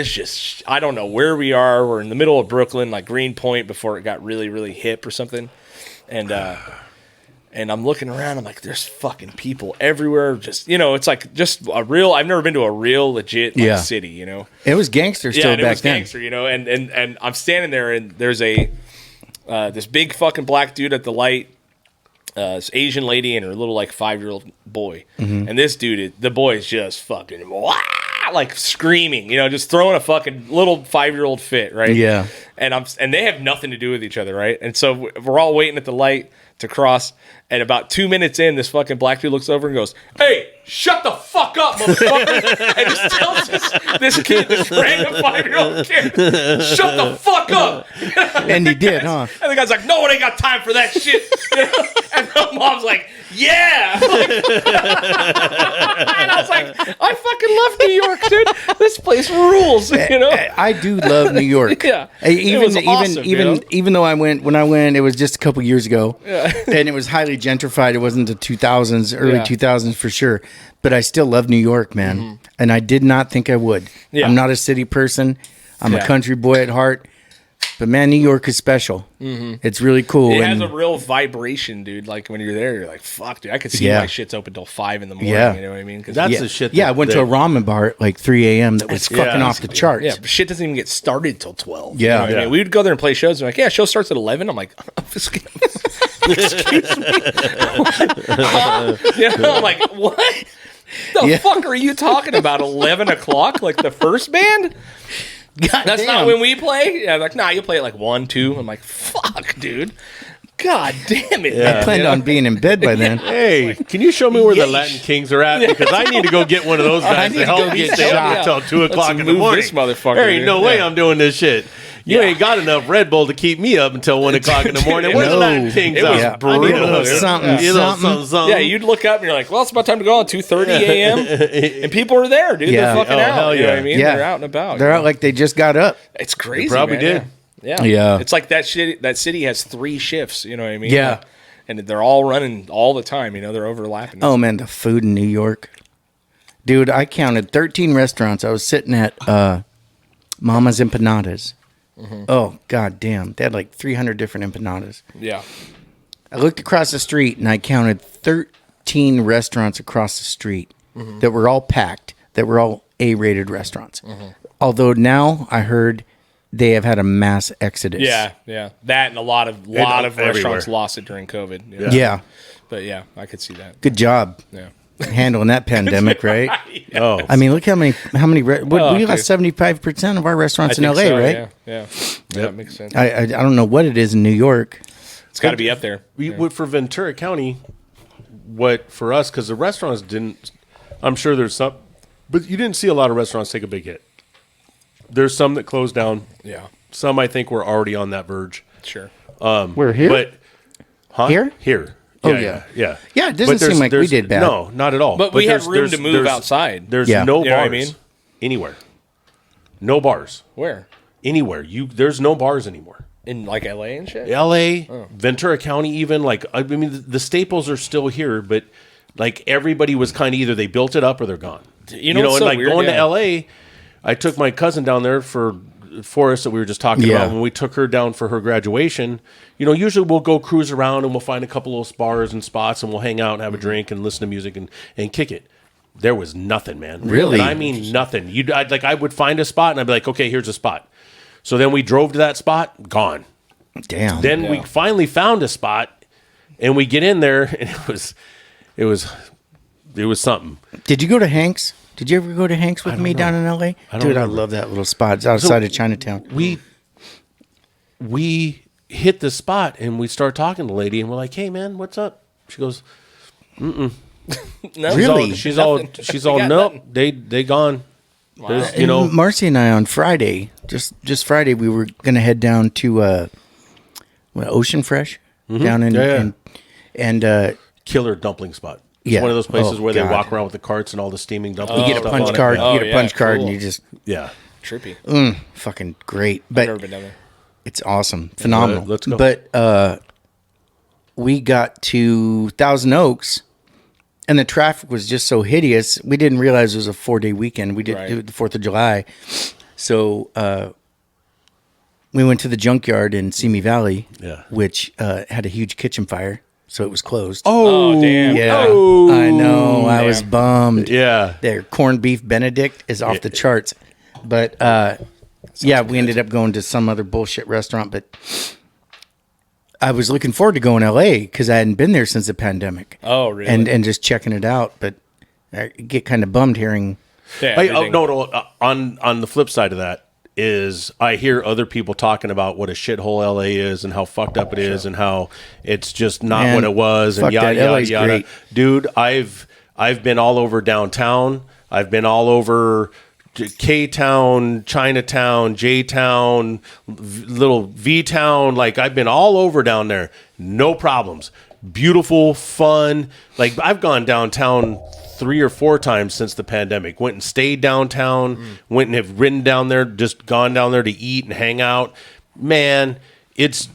I don't know where we are. We're in the middle of Brooklyn, like Greenpoint, before it got really, really hip or something. And I'm looking around. I'm like, there's fucking people everywhere. Just, it's like just a real, I've never been to a real legit city,
It was gangster still back then.
Gangster, and I'm standing there and there's this big fucking black dude at the light, this Asian lady and her little like 5-year-old boy. Mm-hmm. And this dude, the boy is just fucking like screaming, just throwing a fucking little 5-year-old fit, right?
Yeah.
And they have nothing to do with each other, right? And so we're all waiting at the light to cross. And about 2 minutes in, this fucking black dude looks over and goes, "Hey, shut the fuck up, motherfucker!" And just tells this kid, this random 5-year-old kid, "Shut the fuck up!"
And he did, huh?
And the guy's like, "No one ain't got time for that shit." And the mom's like, "Yeah." And I was like, "I fucking love New York, dude. This place rules."
I do love New York.
Yeah,
even though when I went, it was just a couple years ago, and it was highly gentrified. It wasn't the 2000s, early 2000s for sure. But I still love New York, man. Mm-hmm. And I did not think I would. Yeah. I'm not a city person. I'm a country boy at heart. But man, New York is special. Mm-hmm. It's really cool.
It has a real vibration, dude. Like when you're there, you're like, "Fuck, dude, I could see my shit's open till 5 a.m.
Yeah.
You know what I mean?
That's the shit.
I went to a ramen bar at like 3 a.m. that was fucking off the charts.
Yeah, but shit doesn't even get started till 12.
Yeah,
you know what I mean? We would go there and play shows. And like, yeah, show starts at 11. I'm like, excuse me. I'm like, what? The fuck are you talking about? 11 o'clock, like the first band? That's not when we play? Yeah, like, nah, you play at like 1, 2. I'm like, fuck, dude. God damn it.
I planned on being in bed by then.
Hey, can you show me where the Latin Kings are at? Because I need to go get one of those guys to help me stay up until 2 o'clock in the morning.
This motherfucker.
There ain't no way I'm doing this shit. You ain't got enough Red Bull to keep me up until 1 o'clock in the morning. Where's the Latin Kings
it was
at?
brutal.
Something.
Yeah, you'd look up and you're like, well, it's about time to go on 2:30 a.m. And people are there, dude.
Yeah.
They're fucking out.
Hell
You know what I mean?
Yeah.
They're out and about.
They're out like they just got up.
It's crazy.
They probably
man.
did.
Yeah.
It's like that shit. That city has 3 shifts. You know what I mean?
Yeah.
And they're all running all the time. You know, they're overlapping.
Oh man, the food in New York, dude. I counted 13 restaurants. I was sitting at Mama's Empanadas. Oh god damn, they had like 300 different empanadas.
Yeah.
I looked across the street and I counted 13 restaurants across the street that were all packed. That were all A-rated restaurants. Although now I heard they have had a mass exodus.
Yeah. That and a lot of restaurants
everywhere.
lost it during COVID. You know?
Yeah.
But yeah, I could see that.
Good job
Yeah.
handling that pandemic, right?
Oh,
I mean, look how many we lost 75% of our restaurants in LA,
so,
right?
Yeah. That makes sense.
I don't know what it is in New York.
It's got to be up there.
For Ventura County, what for us, because the restaurants didn't, I'm sure there's some, but you didn't see a lot of restaurants take a big hit. There's some that closed down.
Yeah.
Some I think were already on that verge.
Sure.
We're here?
But Here.
Oh,
Yeah.
Yeah, it doesn't
But there's-
seem like we
there's-
did bad.
No, not at all.
But we have
there's-
room to
there's-
move
there's-
outside.
There's
Yeah.
no
You know
bars
what I mean?
anywhere. No bars
Where?
anywhere. There's no bars anymore.
In like LA and shit?
LA, Ventura County, even like I mean, the staples are still here, but like everybody was kind of either they built it up or they're gone.
You know what's
and
so
like
weird?
going
Yeah.
to LA, I took my cousin down there for Forrest that we were just talking
Yeah.
about. When we took her down for her graduation, usually we'll go cruise around and we'll find a couple of bars and spots and we'll hang out and have a drink and listen to music and kick it. There was nothing, man.
Really?
And I mean nothing. I would find a spot and I'd be like, okay, here's a spot. So then we drove to that spot, gone.
Damn.
Then we finally found a spot, and we get in there, and it was something.
Did you go to Hank's? Did you ever go to Hank's with me down in LA?
don't
Dude, I
remember.
love that little spot. It's outside of Chinatown.
We hit the spot, and we start talking to the lady, and we're like, "Hey, man, what's up?" She goes,
No.
Really?
"She's all
got
nope.
nothing.
They gone." There's,
And Marcy and I on Friday, just Friday, we were gonna head down to Ocean Fresh down in,
Yeah, yeah.
and
killer dumpling spot. It's
Yeah.
one of those places
Oh,
where
God.
they walk around with the carts and all the steaming dumplings.
you get a
stuff
punch
on it.
card.
Yeah.
You get a
yeah,
punch card,
cool.
and you just
Yeah.
Trippy.
fucking great. But
Never been down there.
it's awesome, phenomenal.
Let's go.
But we got to Thousand Oaks, and the traffic was just so hideous. We didn't realize it was a 4-day weekend. We did
Right.
do it the 4th of July, so we went to the junkyard in Simi Valley,
Yeah.
which had a huge kitchen fire, so it was closed.
Oh, damn.
yeah,
Oh.
I know. I was
Damn.
bummed.
Yeah.
Their corned beef Benedict is off the charts. But yeah, we ended up going to some other bullshit restaurant. But I was looking forward to going to LA because I hadn't been there since the pandemic.
Oh, really?
And just checking it out. But I get kind of bummed hearing.
Yeah,
No.
everything.
On the flip side of that is I hear other people talking about what a shithole LA is and how fucked up it is and how it's just not
Man,
what it was and
fuck
yada
that.
yada
LA's
yada.
great.
Dude, I've been all over downtown. I've been all over K-Town, Chinatown, J-Town, little V-Town. Like, I've been all over down there. No problems. Beautiful, fun. Like, I've gone downtown 3 or 4 times since the pandemic. Went and stayed downtown. Went and have ridden down there, just gone down there to eat and hang out. Man, it's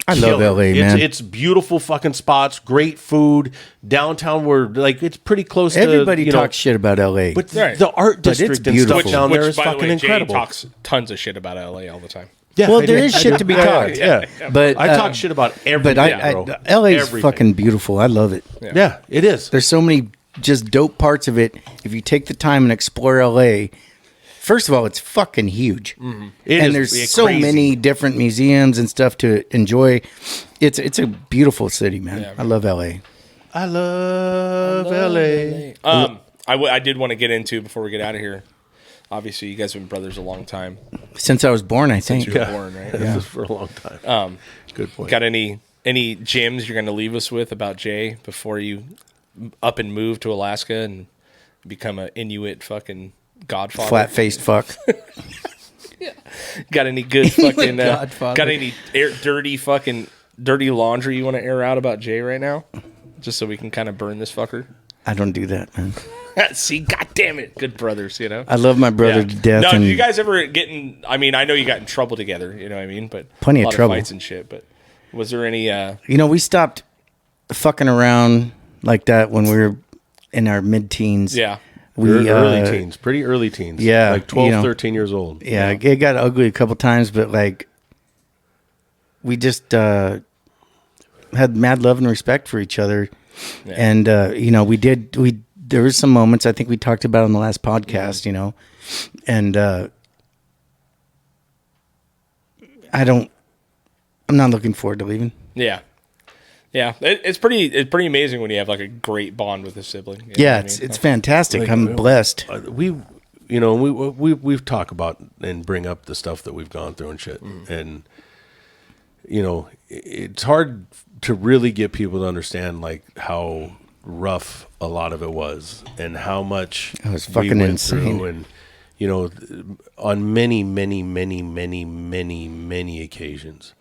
I love
killer.
LA, man.
It's beautiful fucking spots, great food. Downtown, where like it's pretty close
Everybody
to
talks shit about LA.
but
Right.
the art
But it's
district and stuff
beautiful.
down there is
by the
fucking
way, Jay
incredible.
talks tons of shit about LA all the time.
Yeah,
well,
I
there
do.
is
I
shit
do.
to be
Yeah,
talked.
Yeah,
But
I talk shit about everything.
But
bro.
LA is
Everything.
fucking beautiful. I love it.
Yeah, it is.
There's so many just dope parts of it. If you take the time and explore LA, first of all, it's fucking huge.
It
And
is
there's so
crazy.
many different museums and stuff to enjoy. It's a beautiful city, man. I love LA.
I love LA.
I did want to get into before we get out of here. Obviously, you guys have been brothers a long time.
Since I was born, I think.
You were born, right?
This is for a long time. Good point.
Got any gems you're going to leave us with about Jay before you up and move to Alaska and become an Inuit fucking godfather?
Flat faced fuck.
Got any good fucking?
Godfather.
Got any dirty laundry you want to air out about Jay right now? Just so we can kind of burn this fucker.
I don't do that, man.
See, God damn it, good brothers, you know.
I love my brother to death.
No,
and
did you guys ever get in? I mean, I know you got in trouble together. You know what I mean? But
plenty
a
of
lot
trouble,
fights and shit. But was there any?
We stopped fucking around like that when we were in our mid-teens.
Yeah.
Early teens, pretty early teens.
Yeah.
Like 12, 13 years old.
Yeah, it got ugly a couple times, but like we just had mad love and respect for each other. Yeah. And, there was some moments I think we talked about on the last podcast, and I'm not looking forward to leaving.
Yeah. Yeah, it's pretty amazing when you have like a great bond with a sibling.
It's fantastic. Like, I'm blessed.
We've talked about and bring up the stuff that we've gone through and shit, and it's hard to really get people to understand like how rough a lot of it was and how much
it was fucking insane.
Through and on many, many, many, many, many, many occasions,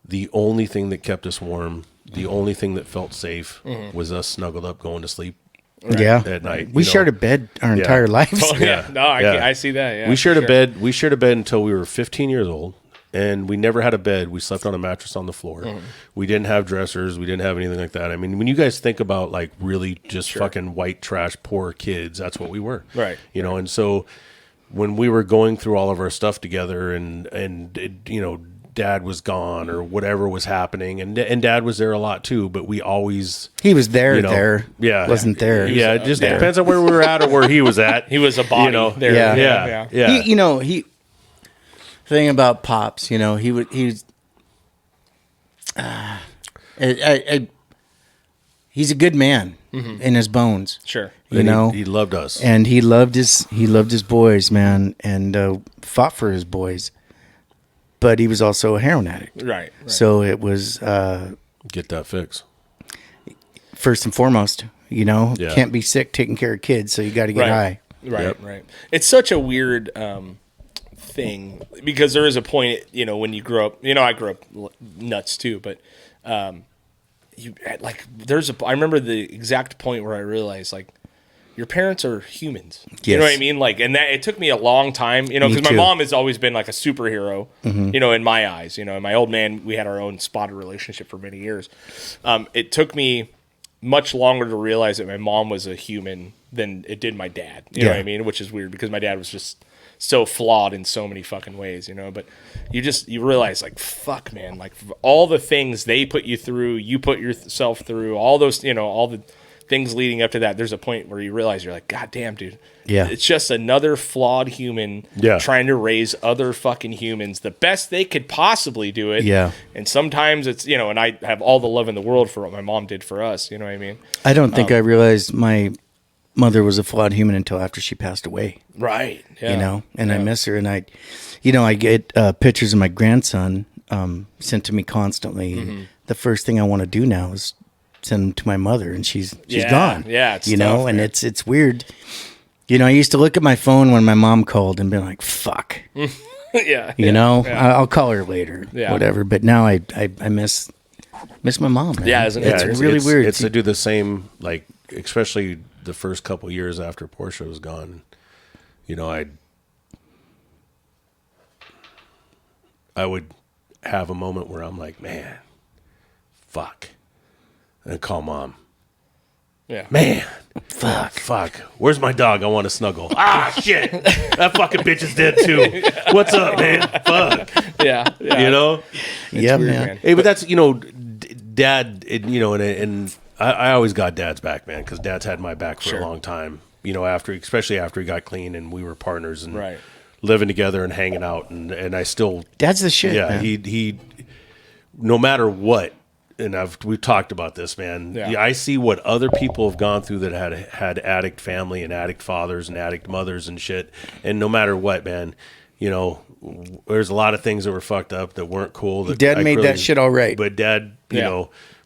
the only thing that kept us warm, the only thing that felt safe was us snuggled up going to sleep.
Right.
At night.
We shared a bed our entire lives.
Oh, yeah. No, I see that. Yeah.
We shared a bed. We shared a bed until we were 15 years old, and we never had a bed. We slept on a mattress on the floor. We didn't have dressers. We didn't have anything like that. I mean, when you guys think about like really just fucking white trash, poor kids, that's what we were.
Right.
And so when we were going through all of our stuff together and Dad was gone or whatever was happening, and Dad was there a lot too, but we always
he was there there wasn't there.
Yeah, it just depends on where we were at or where he was at.
He was a body there.
Yeah.
He thing about Pops, he's a good man in his bones.
Sure.
He loved us.
And he loved his boys, man, and fought for his boys. But he was also a heroin addict.
Right.
So it was
get that fix.
First and foremost, can't be sick taking care of kids, so you got to get high.
Right. It's such a weird thing because there is a point, when you grow up, I grew up nuts too, but I remember the exact point where I realized like your parents are humans. Yes. You know what I mean? Like, and that it took me a long time, because my mom has always been like a superhero, in my eyes, and my old man, we had our own spotted relationship for many years. It took me much longer to realize that my mom was a human than it did my dad. You know what I mean? Which is weird because my dad was just so flawed in so many fucking ways, but you realize like, fuck man, like all the things they put you through, you put yourself through, all those, all the things leading up to that, there's a point where you realize you're like, God damn, dude.
Yeah.
It's just another flawed human trying to raise other fucking humans the best they could possibly do it.
Yeah.
And sometimes it's, and I have all the love in the world for what my mom did for us. You know what I mean?
I don't think I realized my mother was a flawed human until after she passed away.
Right. Yeah.
And I miss her. And I get pictures of my grandson sent to me constantly. The first thing I want to do now is send them to my mother, and she's gone.
Yeah, it's tough,
and
man.
it's weird. I used to look at my phone when my mom called and be like, "Fuck." I'll call her later, whatever. But now I miss my mom. Man.
Yeah, isn't it?
It's really weird.
It's to do the same, like especially the first couple years after Portia was gone. I would have a moment where I'm like, man, fuck. And call mom.
Yeah.
Man. Fuck. Where's my dog? I want to snuggle. Shit. That fucking bitch is dead too. What's up, man? Fuck.
Yeah.
Yeah,
weird,
man.
Hey, but that's, Dad, and I always got Dad's back, man, because Dad's had my back for a long time. Especially after he got clean and we were partners and living together and hanging out. And I still.
Dad's the shit.
Yeah.
Man.
He no matter what. And we've talked about this, man. Yeah. I see what other people have gone through that had addict family and addict fathers and addict mothers and shit. And no matter what, man, there's a lot of things that were fucked up that weren't cool. That
Dad made that shit all right.
But Dad,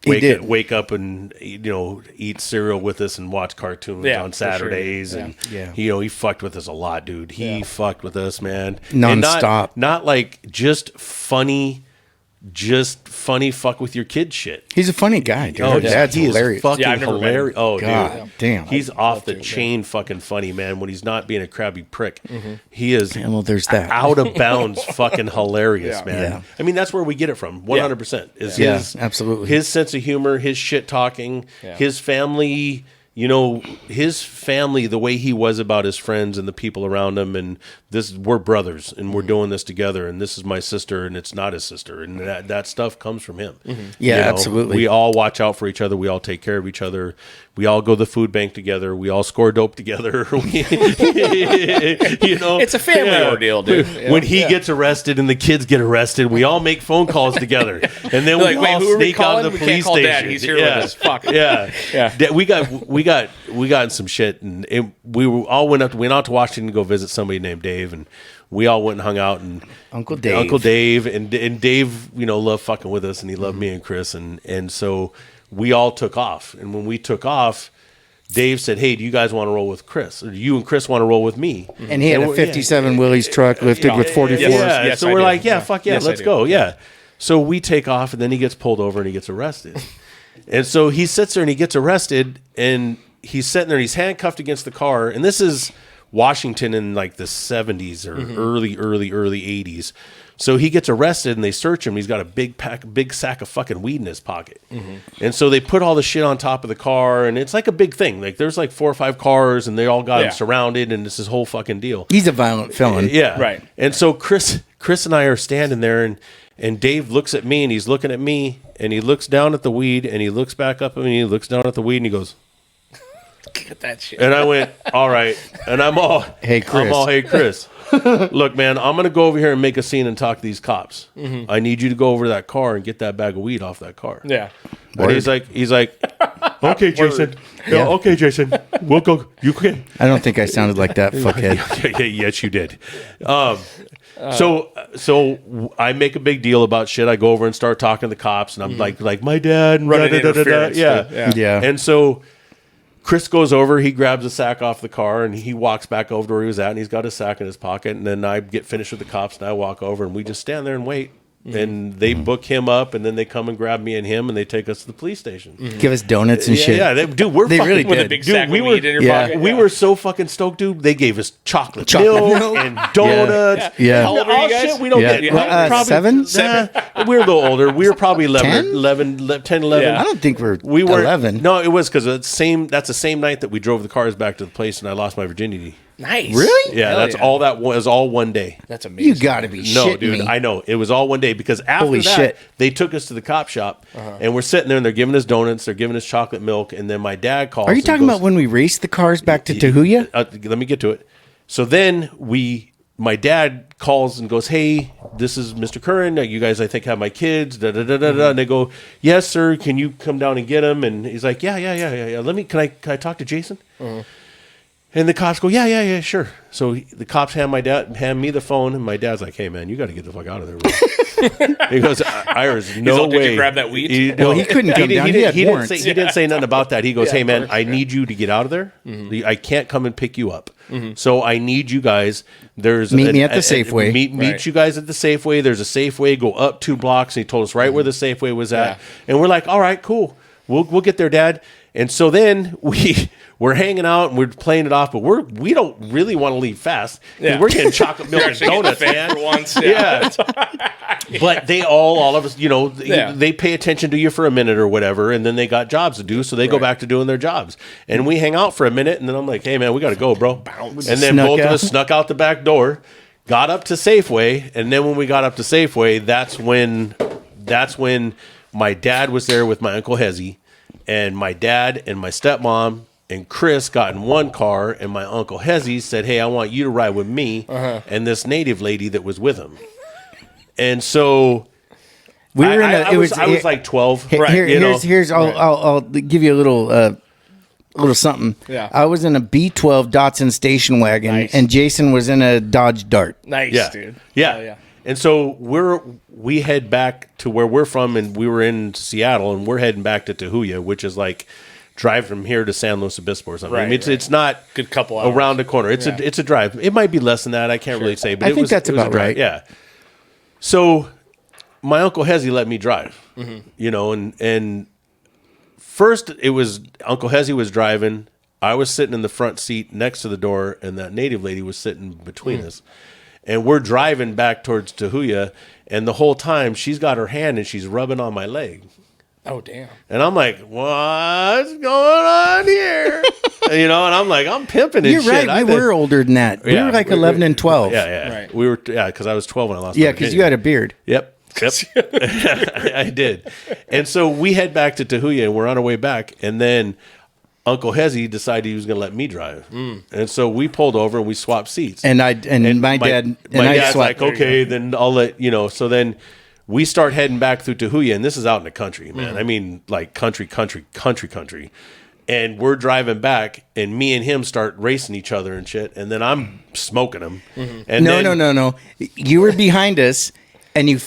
wake up and eat cereal with us and watch cartoons on Saturdays, and he fucked with us a lot, dude. He fucked with us, man,
nonstop.
Not like just funny. just funny fuck with your kid shit.
He's a funny guy, dude.
Oh,
That's
he
hilarious.
is fucking
I've never met him.
hilarious. Oh,
God
dude.
damn.
He's off the chain fucking funny, man, when he's not being a crabby prick. He is
well, there's that.
out of bounds fucking hilarious, man.
Yeah.
I mean, that's where we get it from. 100%. Is
Yeah,
his
absolutely.
his sense of humor, his shit talking, his family, his family, the way he was about his friends and the people around him, and we're brothers and we're doing this together, and this is my sister and it's not his sister, and that stuff comes from him.
Yeah, absolutely.
We all watch out for each other. We all take care of each other. We all go to the food bank together. We all score dope together.
It's a family ordeal, dude.
When he gets arrested and the kids get arrested, we all make phone calls together, and then we all sneak out of the police station.
Dad. He's here with us. Fuck.
Yeah. We got in some shit, and we all went out to Washington to go visit somebody named Dave, and we all went and hung out, and
Uncle Dave
and Dave, loved fucking with us, and he loved me and Chris, and so we all took off. And when we took off, Dave said, "Hey, do you guys want to roll with Chris? Or do you and Chris want to roll with me?"
And he had a 57 Willys truck lifted with 44s.
Yeah, so we're like, fuck yeah,
Yes,
let's
I do.
go. Yeah. So we take off, and then he gets pulled over and he gets arrested. And so he sits there and he gets arrested, and he's sitting there and he's handcuffed against the car. And this is Washington in like the 70s or early 80s. So he gets arrested and they search him. He's got a big sack of fucking weed in his pocket. And so they put all the shit on top of the car, and it's like a big thing. Like there's like 4 or 5 cars, and they all got him surrounded, and it's this whole fucking deal.
He's a violent felon.
Yeah.
Right.
And so Chris and I are standing there, and Dave looks at me, and he's looking at me, and he looks down at the weed, and he looks back up at me, and he looks down at the weed, and he goes,
Get that shit.
and I went, all right. And I'm all,
Hey, Chris.
hey, Chris. Look, man, I'm going to go over here and make a scene and talk to these cops. I need you to go over to that car and get that bag of weed off that car.
Yeah.
And he's like, okay, Jason. Yeah. Okay, Jason. We'll go. You can.
I don't think I sounded like that, fuckhead.
Yes, you did. So I make a big deal about shit. I go over and start talking to the cops, and I'm like my dad. And
Running interference.
Yeah. And so Chris goes over, he grabs a sack off the car, and he walks back over to where he was at, and he's got his sack in his pocket. And then I get finished with the cops, and I walk over, and we just stand there and wait. And they book him up, and then they come and grab me and him, and they take us to the police station.
Give us donuts and shit.
Yeah, dude, we're
They
fucking
really
With a
did.
big
Dude,
sack
we
of
were-
weed in your
yeah.
pocket.
We were so fucking stoked, dude. They gave us chocolate
Chocolate
milk
milk.
and donuts.
Yeah.
How old are you guys?
Shit we don't
Yeah.
get.
Well,
Probably-
7?
Nah, we were a little older. We were probably
10?
11.
I don't think we're
We were
11.
No, it was because that's the same night that we drove the cars back to the place, and I lost my virginity.
Nice.
Really?
Yeah,
Hell
that's
yeah.
all that was. All one day.
That's amazing.
You got to be
No,
shitting
dude,
me.
I know. It was all one day because after
Holy
that,
shit.
they took us to the cop shop, and we're sitting there, and they're giving us donuts, they're giving us chocolate milk, and then my dad calls.
Are you
and
talking
goes,
about when we raced the cars back to Tahuya?
Let me get to it. So then my dad calls and goes, "Hey, this is Mr. Curran. You guys, I think, have my kids." Da, da, da, da, da. And they go, "Yes, sir. Can you come down and get them?" And he's like, "Yeah. Can I talk to Jason?" And the cops go, yeah, sure. So the cops hand me the phone, and my dad's like, "Hey, man, you got to get the fuck out of there, bro." He goes, "Iris, no
like, "Did you
way."
grab that weed?
Well, he couldn't come down. He had warrants.
He didn't say nothing about that. He goes, "Hey, man, I need you to get out of there. I can't come and pick you up. So I need you guys. There's
Meet me at the Safeway.
Meet
Right.
you guys at the Safeway. There's a Safeway. Go up 2 blocks." And he told us right where the Safeway was at.
Yeah.
And we're like, "All right, cool. We'll get there, Dad." And so then we're hanging out and we're playing it off, but we don't really want to leave fast because
Yeah.
we're getting chocolate milk and
Actually getting
donuts,
fed
man.
for once.
Yeah. But they all of us,
Yeah.
they pay attention to you for a minute or whatever, and then they got jobs to do, so they go back to doing their jobs. And we hang out for a minute, and then I'm like, "Hey, man, we got to go, bro." And then
Snuck
both of
out.
us snuck out the back door, got up to Safeway, and then when we got up to Safeway, that's when my dad was there with my Uncle Hezzy, and my dad and my stepmom and Chris got in one car, and my Uncle Hezzy said, "Hey, I want you to ride with me and this native lady that was with him." And so
We were in a.
I was like 12.
Here's. I'll give you a little something.
Yeah.
I was in a B12 Datsun station wagon,
Nice.
and Jason was in a Dodge Dart.
Nice,
Yeah.
dude.
Yeah.
Hell yeah.
And so we head back to where we're from, and we were in Seattle, and we're heading back to Tahuya, which is like drive from here to San Luis Obispo or something. I mean, it's not
Good couple hours.
around the corner. It's a drive. It might be less than that. I can't really say, but
I
it
think
was,
that's
it was a
about
drive.
right.
Yeah. So my Uncle Hezzy let me drive, you know, and first it was Uncle Hezzy was driving. I was sitting in the front seat next to the door, and that native lady was sitting between us. And we're driving back towards Tahuya, and the whole time she's got her hand and she's rubbing on my leg.
Oh, damn.
And I'm like, what's going on here? You know, and I'm like, I'm pimping and
You're
shit.
right. We were older than that. We were like 11 and 12.
Yeah.
Right.
We were, because I was 12 when I lost my
Yeah, because you had a beard.
Yep. I did. And so we head back to Tahuya, and we're on our way back. And then Uncle Hezzy decided he was going to let me drive. And so we pulled over and we swapped seats.
And my dad's
like, okay, then I'll let, you know. So then we start heading back through Tahuya, and this is out in the country, man. I mean, like country. And we're driving back, and me and him start racing each other and shit. And then I'm smoking him. And
No. You were behind us. And you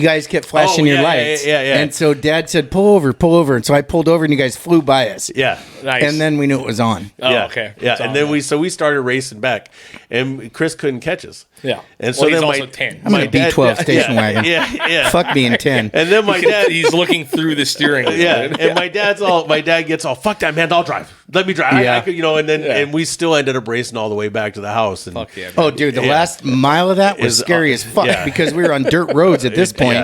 guys kept flashing your lights.
Yeah.
And so Dad said, pull over. And so I pulled over and you guys flew by us.
Yeah.
Nice.
And then we knew it was on.
Oh,
yeah.
okay.
Yeah.
It's
And
on
then
now.
we started racing back, and Chris couldn't catch us.
Yeah.
And so
he's
then
also 10.
I'm in a B12 station wagon.
Yeah.
Fuck being 10.
And then my dad,
He's looking through the steering wheel.
yeah. And my dad gets all, fuck that, man. I'll drive. Let me drive.
Yeah.
I could, you know. And then and we still ended up racing all the way back to the house. And
Fuck yeah.
Oh, dude, the last mile of that was
Is-
scary as fuck
yeah.
because we were on dirt roads at this point.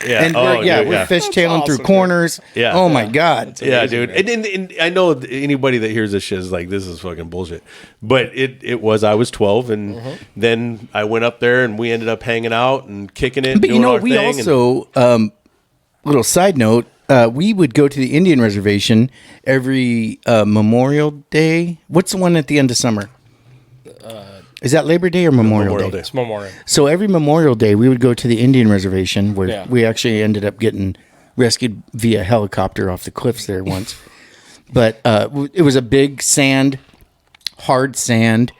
Yeah.
And
Oh,
we're fishtailing through
awesome,
corners.
Yeah.
Oh, my God.
Yeah,
amazing,
dude. And I know anybody that hears this shit is like, this is fucking bullshit. But I was 12, and then I went up there, and we ended up hanging out and kicking it.
But
doing our
we
thing,
also, little side note, we would go to the Indian reservation every Memorial Day. What's the one at the end of summer? Is that Labor Day or Memorial Day?
It's Memorial.
So every Memorial Day, we would go to the Indian reservation where
Yeah.
we actually ended up getting rescued via helicopter off the cliffs there once. But it was a big hard sand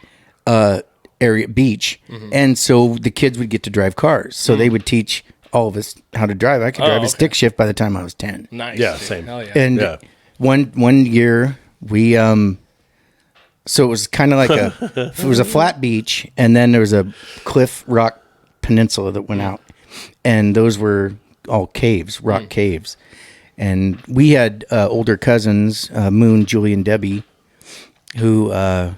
area beach. And so the kids would get to drive cars. So they would teach all of us how to drive. I could drive a stick shift by the time I was 10.
Nice.
Yeah,
dude.
same.
Hell yeah.
And one year we so it was kind of like it was a flat beach, and then there was a cliff rock peninsula that went out, and those were all caves, rock caves. And we had older cousins, Moon, Julie, and Debbie, who I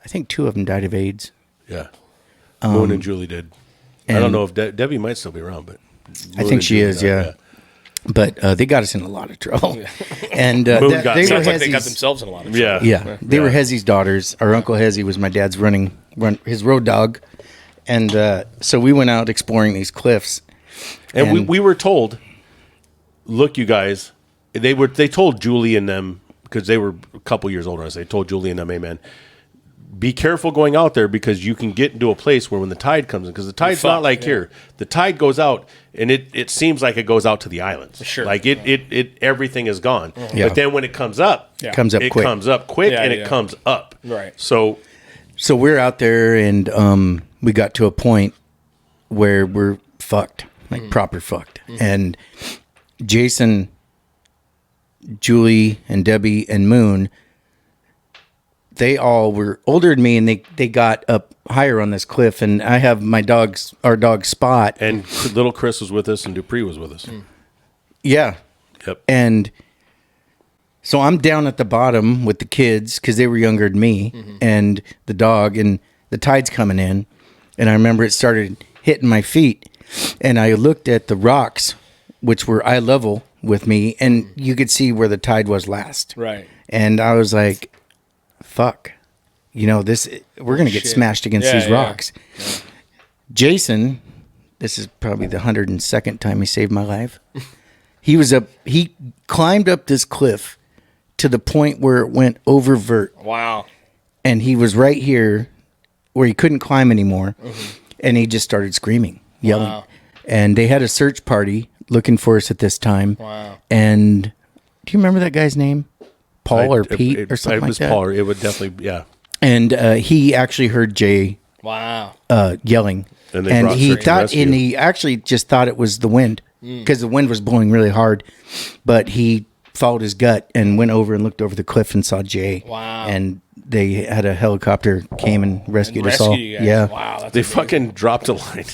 think 2 of them died of AIDS.
Yeah. Moon and Julie did. I don't know if Debbie might still be around, but
I
Moon
think
and
she
Julie
is,
died,
yeah. But they got us in a lot of trouble. And they
Moon
were
got-
Sounds like they got
Hezzy's-
themselves in a lot of
Yeah.
trouble.
Yeah, they were Hezzy's daughters. Our Uncle Hezzy was my dad's his road dog. And so we went out exploring these cliffs.
And we were told, look, you guys, they told Julie and them, because they were a couple years older than us, they told Julie and them, hey, man, be careful going out there, because you can get into a place where when the tide comes in, because the tide's not like here. The tide goes out, and it seems like it goes out to the islands.
Sure.
Like it everything is gone.
Yeah.
But then when it comes up,
Yeah.
Comes up
it
quick.
comes up quick,
Yeah,
and
yeah.
it comes up.
Right.
So
So we're out there, and we got to a point where we're fucked, like proper fucked. And Jason, Julie, and Debbie, and Moon, they all were older than me, and they got up higher on this cliff. And I have our dog Spot.
and little Chris was with us, and Dupree was with us.
Yeah.
Yep.
And so I'm down at the bottom with the kids because they were younger than me and the dog, and the tide's coming in. And I remember it started hitting my feet, and I looked at the rocks, which were eye level with me, and you could see where the tide was last.
Right.
And I was like, fuck, we're going to get
Shit.
smashed against
Yeah,
these
yeah.
rocks. Jason, this is probably the 102nd time he saved my life. He climbed up this cliff to the point where it went over vert,
Wow.
and he was right here where he couldn't climb anymore. And he just started screaming, yelling.
Wow.
And they had a search party looking for us at this time.
Wow.
And do you remember that guy's name? Paul or Pete or something
it
like
was
that?
Paul. It would definitely, yeah.
And he actually heard Jay
Wow.
And
yelling,
they
and
brought
he
search and
thought,
rescue.
and he actually just thought it was the wind because the wind was blowing really hard. But he followed his gut and went over and looked over the cliff and saw Jay.
Wow.
And they had a helicopter came and rescued us all.
You guys.
Yeah.
Wow. That's
They
amazing.
fucking dropped a line.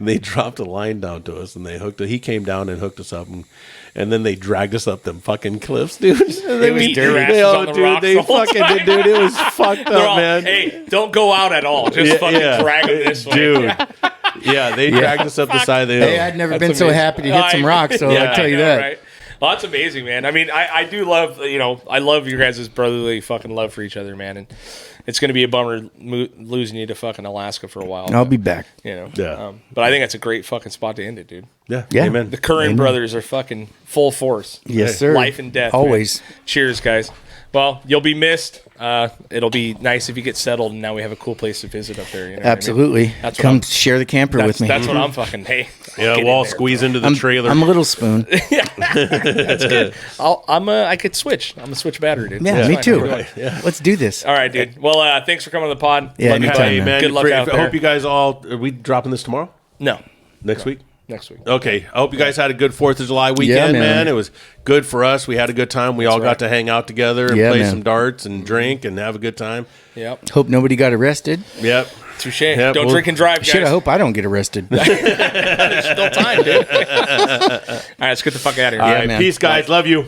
They dropped a line down to us, and they hooked. He came down and hooked us up, and then they dragged us up them fucking cliffs, dude. And then
was
we-
dirty.
they-
On the
dude,
rocks
they
the whole
fucking
time.
did, dude. It was fucked
They're
up,
all,
man.
hey, don't go out at all. Just fucking drag it this way.
dude. Yeah, they dragged us up the side of the hill.
Hey, I'd never been
That's
so
amazing.
happy to hit some rocks, so
Yeah,
I'll tell you
I know,
that.
Right? Well, that's amazing, man. I mean, I do love, I love your guys' brotherly fucking love for each other, man. And it's going to be a bummer losing you to fucking Alaska for a while.
I'll be back.
Yeah.
But I think that's a great fucking spot to end it, dude.
Yeah,
Yeah.
amen.
The Curran brothers are fucking full force.
Yes, sir.
Life and death. man.
Always.
Cheers, guys. Well, you'll be missed. It'll be nice if you get settled, and now we have a cool place to visit up there. You know what I mean?
Absolutely.
That's what
Come
I'm-
share the camper with me.
That's what I'm fucking. Hey,
Yeah,
get
we'll all
in there,
squeeze into the
I'm,
trailer.
I'm a little spoon.
That's good. I could switch. I'm a switch battery, dude.
Yeah,
That's
me
fine.
too.
Right.
Let's do this.
All right, dude. Well, thanks for coming on the pod.
Yeah,
Love you,
anytime,
buddy.
Hey, man,
Good luck out
I
there.
hope you guys all. Are we dropping this tomorrow?
No,
Next week?
next week.
Okay. I hope you guys had a good 4th of July weekend,
man.
man. It was good for us. We had a good time. We all got to hang out together and
Yeah,
play
man.
some darts and drink and have a good time.
Yep.
Hope nobody got arrested.
Yep.
Touche.
Yep,
Don't
we'll-
drink and drive, guys.
Shit, I hope I don't get arrested.
There's still time, dude. All right, let's get the fuck out of here.
All right.
man.
Peace, guys. Love you.